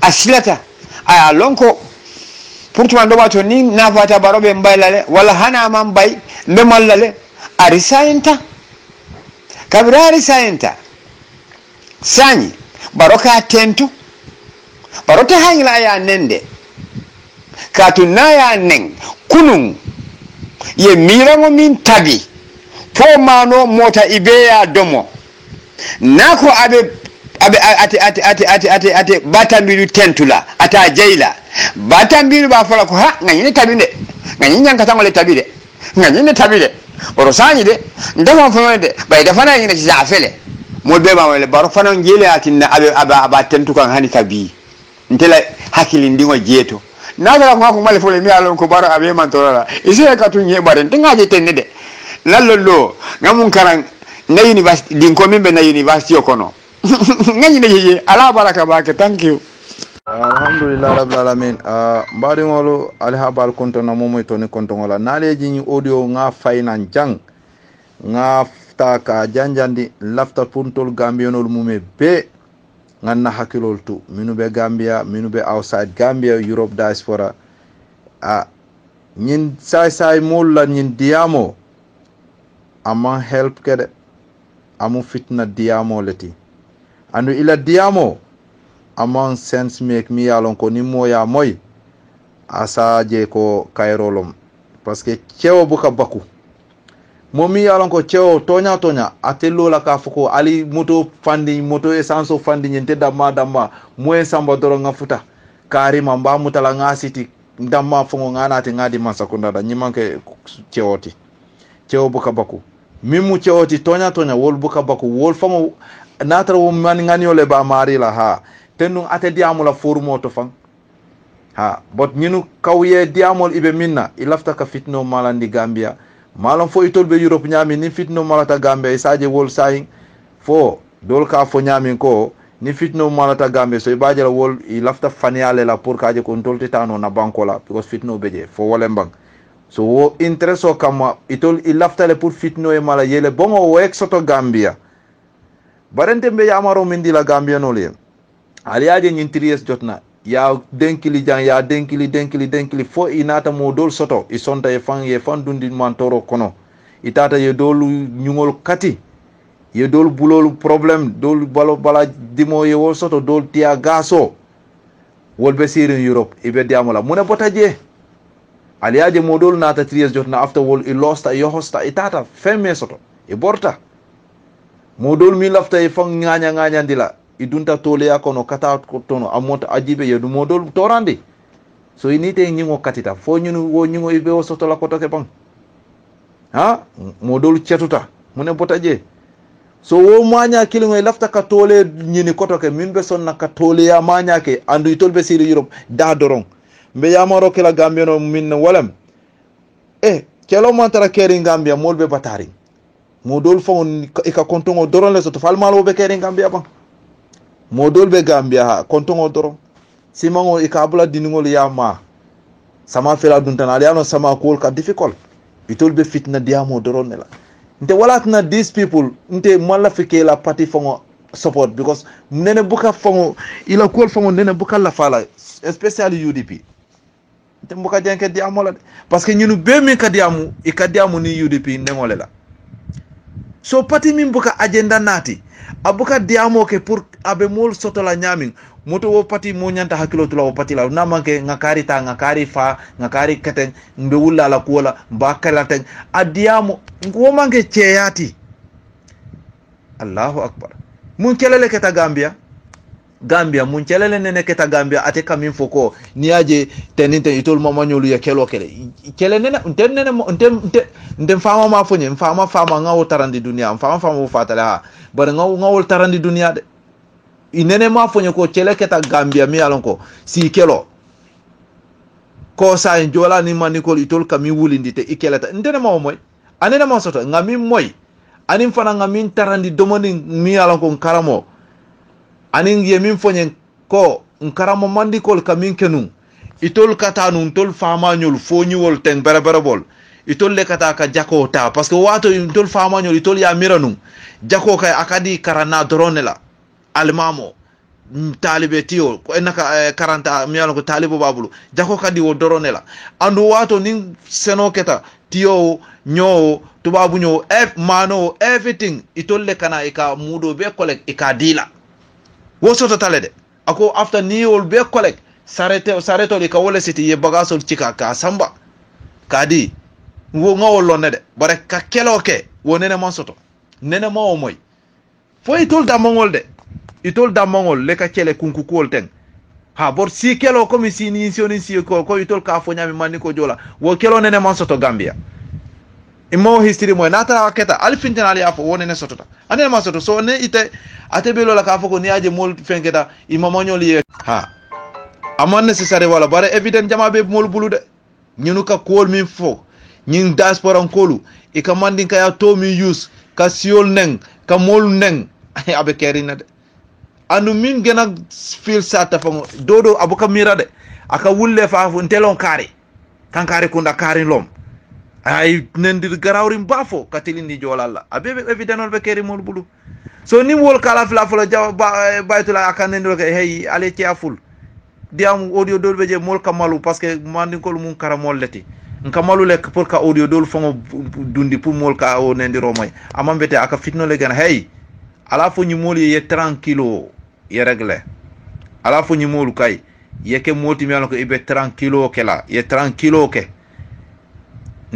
asilata aya lonko pourtant do wato ni na fata barobe mbaylale wala hana man bay be mallale arisainta kabira arisainta sani baroka tentu barota hangla ya nende katunaya neng kunung ye mirango min tabi po mano mota ibeya domo nako abe ate Batambidu tentula ata jaila Batambidu ba fala ko ha ngani tabi de ngani nyanka tangole tabi de ngani tabi de orosani de ndama fama de bay da fana ngina ci afele mo be ba wala baro fana ngele atinna abe tentu kan hani kabi ntela hakili ndingo jeto nagara ko male fole mi alon ko bara abe man torala isi ka tun ye bare tinga je tenne de lallo ngamun karan na university din ko mimbe na university okono ngani ne je ala baraka bake thank you alhamdulillah rabbil alamin mbadi ngolo alhabal konto na momoy to ni konto ngola naleji ni audio nga faynan jang nga taka janjandi lafta puntol gambionol mume be nganna hakilol tu minu be Gambia minu be outside Gambia Europe diaspora nyin say mol la nyin diamo ama help kede amu fitna diamo leti anu ila diamo among sense make mi yalon ko ni moya moy asa je ko kayrolom parce que cewo buka baku momi yalon ko cewo tonya ate lola ka fuko ali moto essence fandi nyente damma moyen samba doro nga futa kari mamba mutala nga siti damma fongo ngana te ngadi masakunda da nyimanke cewoti cewo buka baku mimu cewoti tonya wol buka baku wol fongo natra wo man ngani ole ba mari la ha tenu ate diamula forumo to fang ha bot ñinu kawye diamol ibe minna ilafta ka fitno malandi Gambia malon fo itol be Europe nyami ni fitno malata Gambia isaje wol sayin fo dol ka fo nyami ko ni fitno malata Gambia so ibaje la wol ilafta faniale la pour kaje ko tolti tano na banko la because fitno beje fo wole mbang so wo intereso kama itol ilafta le pour fitno e mala yele bongo wo exoto Gambia barente be yamaro mindi la Gambia no le aliaje nyintries jotna ya denkili jang ya denkili fo inata mo dol soto i sonta e fan dundi man toro kono itata ye dol nyungol kati ye dol bulol problem dol bala dimo ye wol soto dol tia gaso wol be sirin Europe ibe diamola mune botaje aliaje mo dol nata tries jotna after wol i losta yo hosta itata femme soto e borta mo dol mi lafta e fan nganya ndila idunta tole yakono kata tono amota ajibe yedu modol torandi so inite nyingo katita fo nyunu wo nyingo ibe o soto la koto ke bang ha modol cetuta mune botaje so wo manya kilingo lafta ka tole nyini koto ke min be sonna ka tole ya manya ke andu itolbe siri Europe da dorong mbe yamaro ke la Gambia no min walam kelo mantara keri Gambia molbe batari modol fo e ka kontongo doron le soto falmalo be keri Gambia bang modol be Gambia ha kontongo doro simango ikabula diningol ya ma sama fela duntan aliano sama kol ka difficult itol be fitna diamo doro nela nte walatna these people nte mala fike la party fongo support because nene buka fongo ila kol fongo nene buka la fala especially UDP nte buka janke diamo la parce que ñunu be mi ka diamu e ka diamu ni UDP ndengole la so party min buka agenda nati abuka diamo ke pour abe mol soto la nyamin moto wo pati mo nyanta hakilo tula wo pati la na manke ngakari ta ngakari fa ngakari keten mbe wulla la kuola mbakala ten adiamo ngo manke cheyati Allahu akbar mun kelele keta Gambia mun kelele nene keta Gambia ate kamin foko niaje teninte itol mama nyolu ya kelo kele nene ntem fama ma fonye fama ngawo tarandi dunia fama wo fatala bar ngawo tarandi dunia de inene ma fonye ko kele keta Gambia mi alonko si kelo ko sa njola ni manikol itol kami wulindi te ikeleta ndene ma moy anene ma soto ngami moy anin fana ngami tarandi domoni mi alonko karamo anin yemin fonye ko nkaramo mandikol kamin kenun itol katanu tol fama nyol fonyuwol ten beraberabol itol le kata ka jako ta parce que wato itol fama nyol itol ya miranu jako kay akadi karana doronela almamo talibe tiyo ko enaka 40 miyalo ko talibo babulu jako kadi wo doronela andu wato nin seno keta tiyo nyo tubabu nyo mano everything itol le kana ika mudo be kolek ika dila wo soto talede ako after niol be kolek sareto li ka wole siti ye bagasol cika ka samba kadi wo ngawol lonede bare ka keloke wo nene man soto nene ma o moy fo itol da mongol le ka kele kunku kol ten ha bor si kelo comme si ni si ko itol ka fo nyami man ko jola wo kelo nene man soto Gambia imo history mo nata aketa alfintan ali afo wonene sotota anene man soto so ne ite atebelo la ka fo ko ni aje mol fenketa imamo nyoli ha amon necessary wala bare evident jama be mol bulude ñunu ka kool min fo ñin diaspora kolu e ka mandin ka ya to mi use ka siol neng ka mol neng abe kerina de anu min gena feel sata fa dodo abuka mirade aka wulle fa fu ntelon kare kan kare kunda kare lom ay nendir garawrim bafo katilindi jolalla abe evident be keri mol bulu so ni wol kala fla fla baytula aka nendir ke hey ale tiaful diam audio dol beje mol kamalu parce que mandin ko mun karamol leti nkamalu lek pour ka audio dol fongo dundi pour mol ka o nendi romay amambete aka fitno le gan hey ala fo nyimol ye 30 kilo ye regle ala fo nyimol kay ye ke moti mi ko ibe 30 kilo ke la ye 30 kilo ke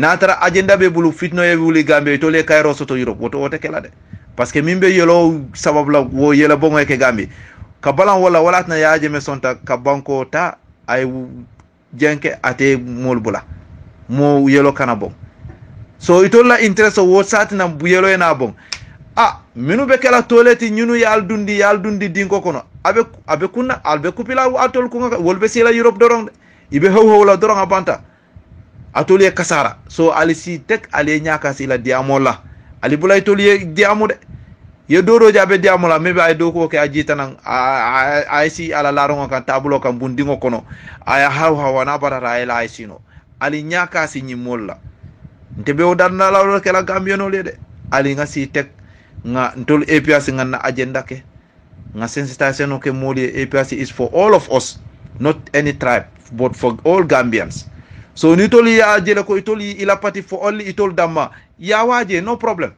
natara agenda be bulu fitno e wuli Gambia to le kayro soto Europe woto kela de parce que mimbe yelo sabab la wo yela bongo ke Gambia ka balan wala na yaaje me sonta ka banko ta ay jenke ate mol bula mo yelo kana bon so itolla interest wo satina bu yelo ena bon minu be kala toleti nyunu yal dundi dinko kono abe kunna albe kupila atol kunga wolbe sila Europe dorong ibe hawla dorong abanta atoliye kasara so alisi tek ale nyaka sila diamola ali bulay toliye diamo de ye doro jabe diamola mebe ay doko ke ajita nan ay si ala larongo kan tabulo kan bundingo kono aya hawana barara ay la sino ali nyaka si nyimolla ntebe o darna la ke la gambiono lede ali nga si tek nga ntol APRC nga na agenda ke nga sensitization ke moli APRC is for all of us, not any tribe but for all Gambians. So ni toli ya jele ko itoli ila party for only itol damma ya waje no problem,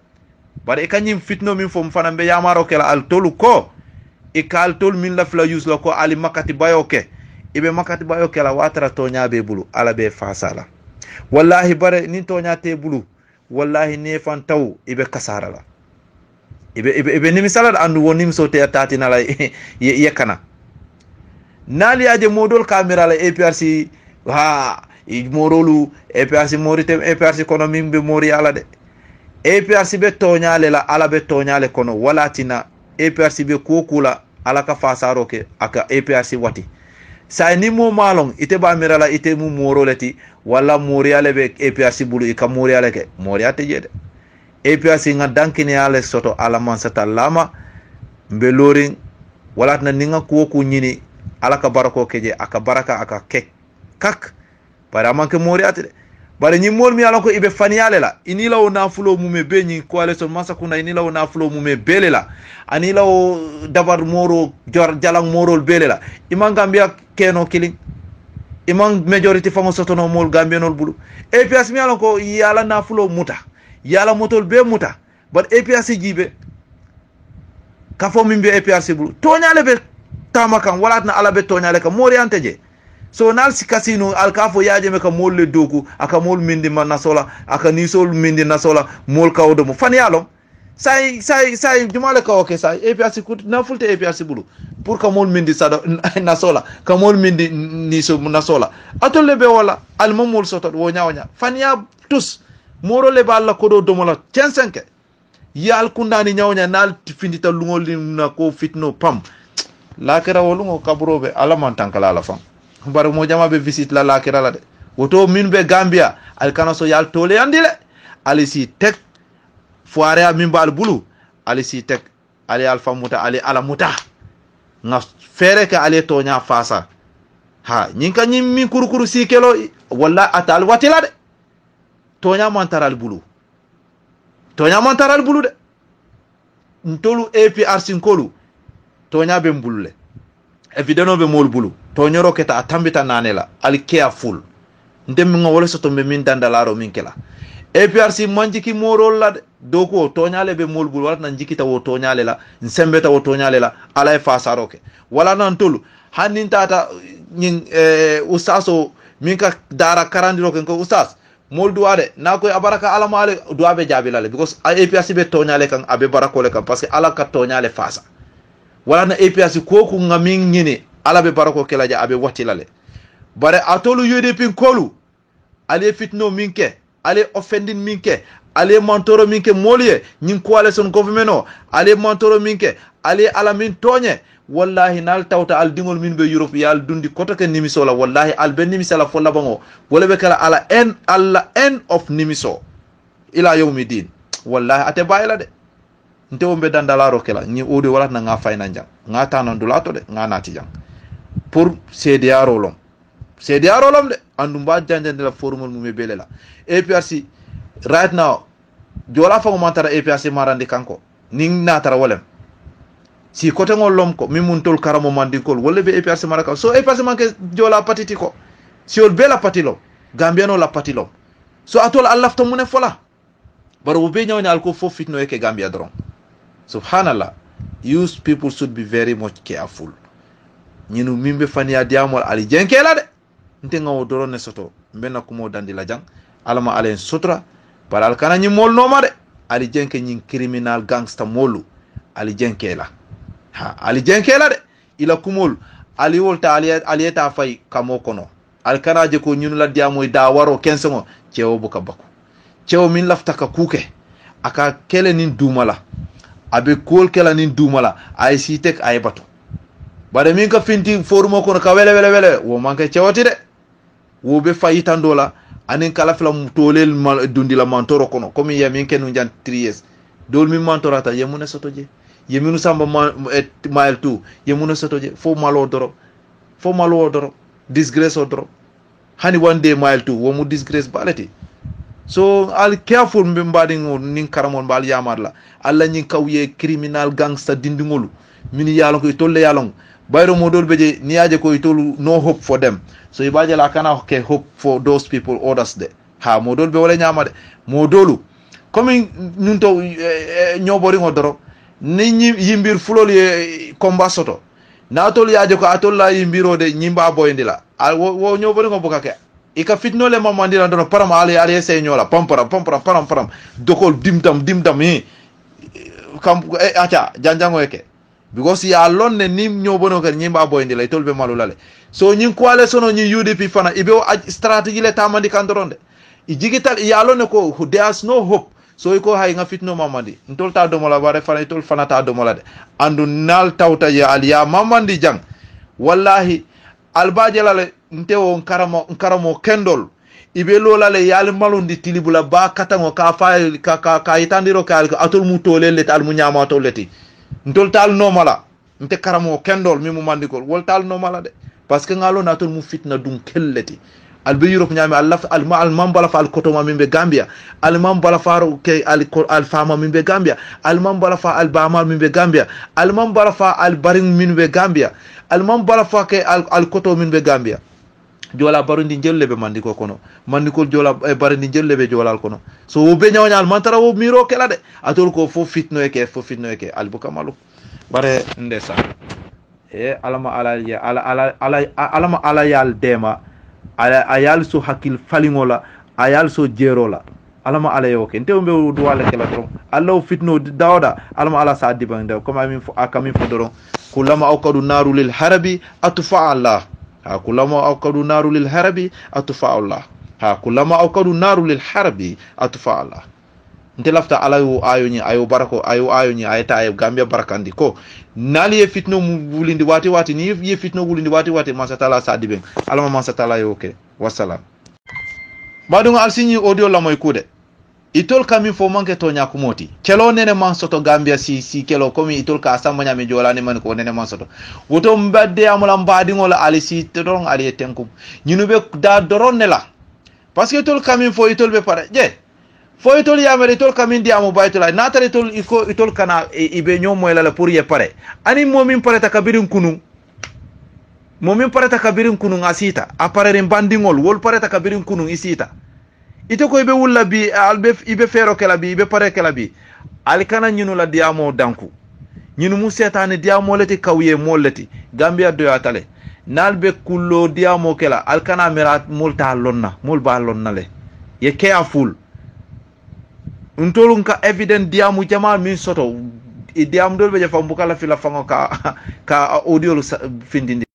but e kanyim fitno min fo mfana be yamaro ke la al tolu ko e kal tol min la fla use lo ko ali makati bayo ke ibe makati bayo ke la watara to nyaabe bulu ala be fasala wallahi bare ni to nyaate bulu wallahi ne fan taw ibe kasara la ibe nimi salad andu won nimi so te tati na la yekana nali aje modol camera la APRC i morolu APRC morite APRC kono mimbe mori ala de APRC be toñale la ala be toñale kono walatina APRC be kokula ala ka fasaro ke aka APRC wati sa ni mo malong ite ba mirala ite mu moroleti wala mori ale be APRC bulu ika mori ale ke mori ate jede APRC nga dankini ale soto ala mansata lama mbe loring walatna ninga kuoku nyini ala ka barako keje aka baraka aka kek kak para manke mori ate bare nyi mol mi ala ko ibe faniale la inila o nafulo mume be nyi coalition masakuna inila o nafulo mume bele la anila o dabar moro jor jalang morol bele la iman Gambia keno killing iman majority fango soto no mol Gambia nol bulu APRC mi ala ko yala nafulo muta yala motol be muta but APRC jibe kafo mimbe APRC bulu toñale be tamakan walatna ala be toñale ka mori anteje so nal si kasino al kafo yaaje me ka mol le doku aka mol mindi man nasola aka nisol mindi nasola mol kawdo mo fan yalo say jumale ka okay say APRC kut na fulte APRC bulu pour ka mol mindi sada nasola ka mol mindi niso nasola atole be wala al momol soto wo nyaawnya fan ya tous moro le balla kodo domola censenke yal kundani nyaawnya nal findita lungol na ko fitno pam lakira wolungo kabrobe ala man tankala la fam bar mo jama be visit la lakira la de woto min be Gambia al kanaso yal tole andile ali si tek foire min bal bulu ali si tek ali alfa muta ali ala muta nga fere ka ali to nya fasa ha nyinka nyimmi kurukuru si kelo walla atal watila de to nya mantaral bulu de ntolu APRC nkolu to nya be mbulule evideno be mol bulu to nyoro keta atambita nanela al careful ndem nga wala soto be min dandalaro min kela APRC manjiki morol la doko to nyale be mol bulu wala nan jikita wo to nyale la nsembeta wo to nyale la ala fasaroke wala nan tolu hanin tata nyin ustaso min ka dara karandiro ken ko ustas mol duade na koy abaraka ala male duabe jabilale because APRC be to nyale kan abe barakole kan parce que ala ka to nyale fasa wala na APRC koku ngamin nyini ala be barako kelaja abe watilale bare atolu UDP kolu ale fitno minke ale offending minke ale mantoro minke moliye nyin coalition government ale mantoro minke ale ala min tonye wallahi nal tawta al dingol min be Europe yal dundi kotoke nimiso la wallahi al ben nimiso la folla bango wala be kala ala end of nimiso ila yawmidin wallahi ate bayla de nte wombe dandalaro kela ni odi wala na nga fayna jang nga tanon dulato de nga nati jang pour CDR lom de andu mba jande de la formule mu me belela APRC right now jola fa mo tara APRC marandi kanko ning na tara wolem si kote ngol lom ko mimun tol karamo mandikol wala be APRC maraka so APRC manke jola patiti ko si ol bela patilo gambiano la patilo so atol allafta mune fola baro be nyawni alko fo fitno yake Gambia dron subhanallah you people should be very much careful ñinu mimbe fania diamol ali jenkela de nte ngaw doro ne soto mbena kumo dandi la jang alama alen sutra par al kana nyimol no ma de ali jenke nyin criminal gangster molu ali jenke la ha ali jenke la de ila kumol ali wolta ali eta fay kamo kono al kana je ko nyun la diamoy da waro kensengo cewo buka baku cewo min lafta ka kuke aka kele nin dumala abe kol kela nin dumala ay sitek ay batu bare min ka finti forumo kono ka wele wo manke cewoti de wo be fayitandola anin kala fla mutolel mal dundila mantoro kono komi ya min kenu jan 3 years dol min mantorata yemuna sotoje yeminu samba mail tu yemuna sotoje fo malo doro disgrace o doro hani one day mail tu wo mu disgrace balati so al careful mbe mbadi nin karamon bal yamarla alla nyin kawye criminal gangster dindingolu min yalon ko tolle yalon bayro modol beje niaje ko itolu no hope for them so ibaje la kana ke hope for those people others de ha modol be wala nyamade modolu comme nun to nyobori ngodoro ni yimbir fulol ye combat soto na tol yaje ko atol la yimbiro de nyimba boyndila wo nyobori ngo bokake ika fitno le mamandira ndono param ale sey nyola param dokol dimdam hi kam acha janjango eke because ya lonne nim nyobono kan nyimba boyndi lay tolbe malulale so nyin kwale sono nyi UDP fana ibe strategy le tamandi kandoronde I digital ya lonne ko there's no hope so ko hay nga fitno mamandi ntol ta do mola bare fana tol fana ta do mola de andu nal tawta ya al ya mamandi jang wallahi albaajelale ntewo nkaramo kendol ibe lolale yal malundi tilibula ba katango ka fa ka itandiro ka atol mutolele tal mu nyama toleti ntol tal no mala nte karamo kendol mi mu mandikol wol tal no mala de parce que ngalo natol mu fitna dum kelleti albe Europe nyami al mambala fa al kotoma mimbe Gambia al mambala fa ke al fama mimbe Gambia al mambala fa al bama mimbe Gambia al mambala fa al baring mimbe Gambia al mambala fa ke al koto mimbe Gambia jola barundi jellebe mandiko kono mandiko jola barundi jellebe jolal kono so wo be nyawnyal mantara wo miro kala de atol ko fo fitno eke al bukamalu bare ndesa alama ala yal dema ayal so hakil falingola ayal so jerola alama ala yoke nte umbe duwale kala tron allah fitno dawda alama ala sa dibande comme amin akamin fodoro kulama awqadu naru lil harabi atfa allah ha kulama awqadu naru lil harabi atfa allah ha kulama awqadu naru lil harabi atfa allah nte lafta ala yo ayoni ayo barako ayo ayoni ayata ayo Gambia barakandi ko nali ye fitno wulindi wati ni ye fitno wulindi wati masatala sa diben alama masatala yoke wassalam badunga alsinyi audio la moy kude itol kami fo manke to nyakumoti kelo nene man soto Gambia si kelo komi itol ka asamba nyame jolani man ko nene man soto woto mbadde amula mbadi ngola ali si tedon ali tenkum nyinube da doronne la parce que itol kami fo itol be pare je fo itol yamere itol kami ndi amu baytula natare itol iko itol kana ibe nyomo la pour ye pare ani momin pare takabirin kunu ngasita apare mbandi ngol wol pare takabirin kunu isita ite ko ibe wulla bi albe ibe fero kala bi ibe pare kala bi alkana nyinu la diamo danku nyinu mu setane diamo leti kawye molleti Gambia do yatale nalbe kullo diamo kala alkana mirat multa lonna mul ba lonna le ye careful untolun ka evident diamu jamal min soto diam dolbe jafa mbukala fila fango ka audio findindi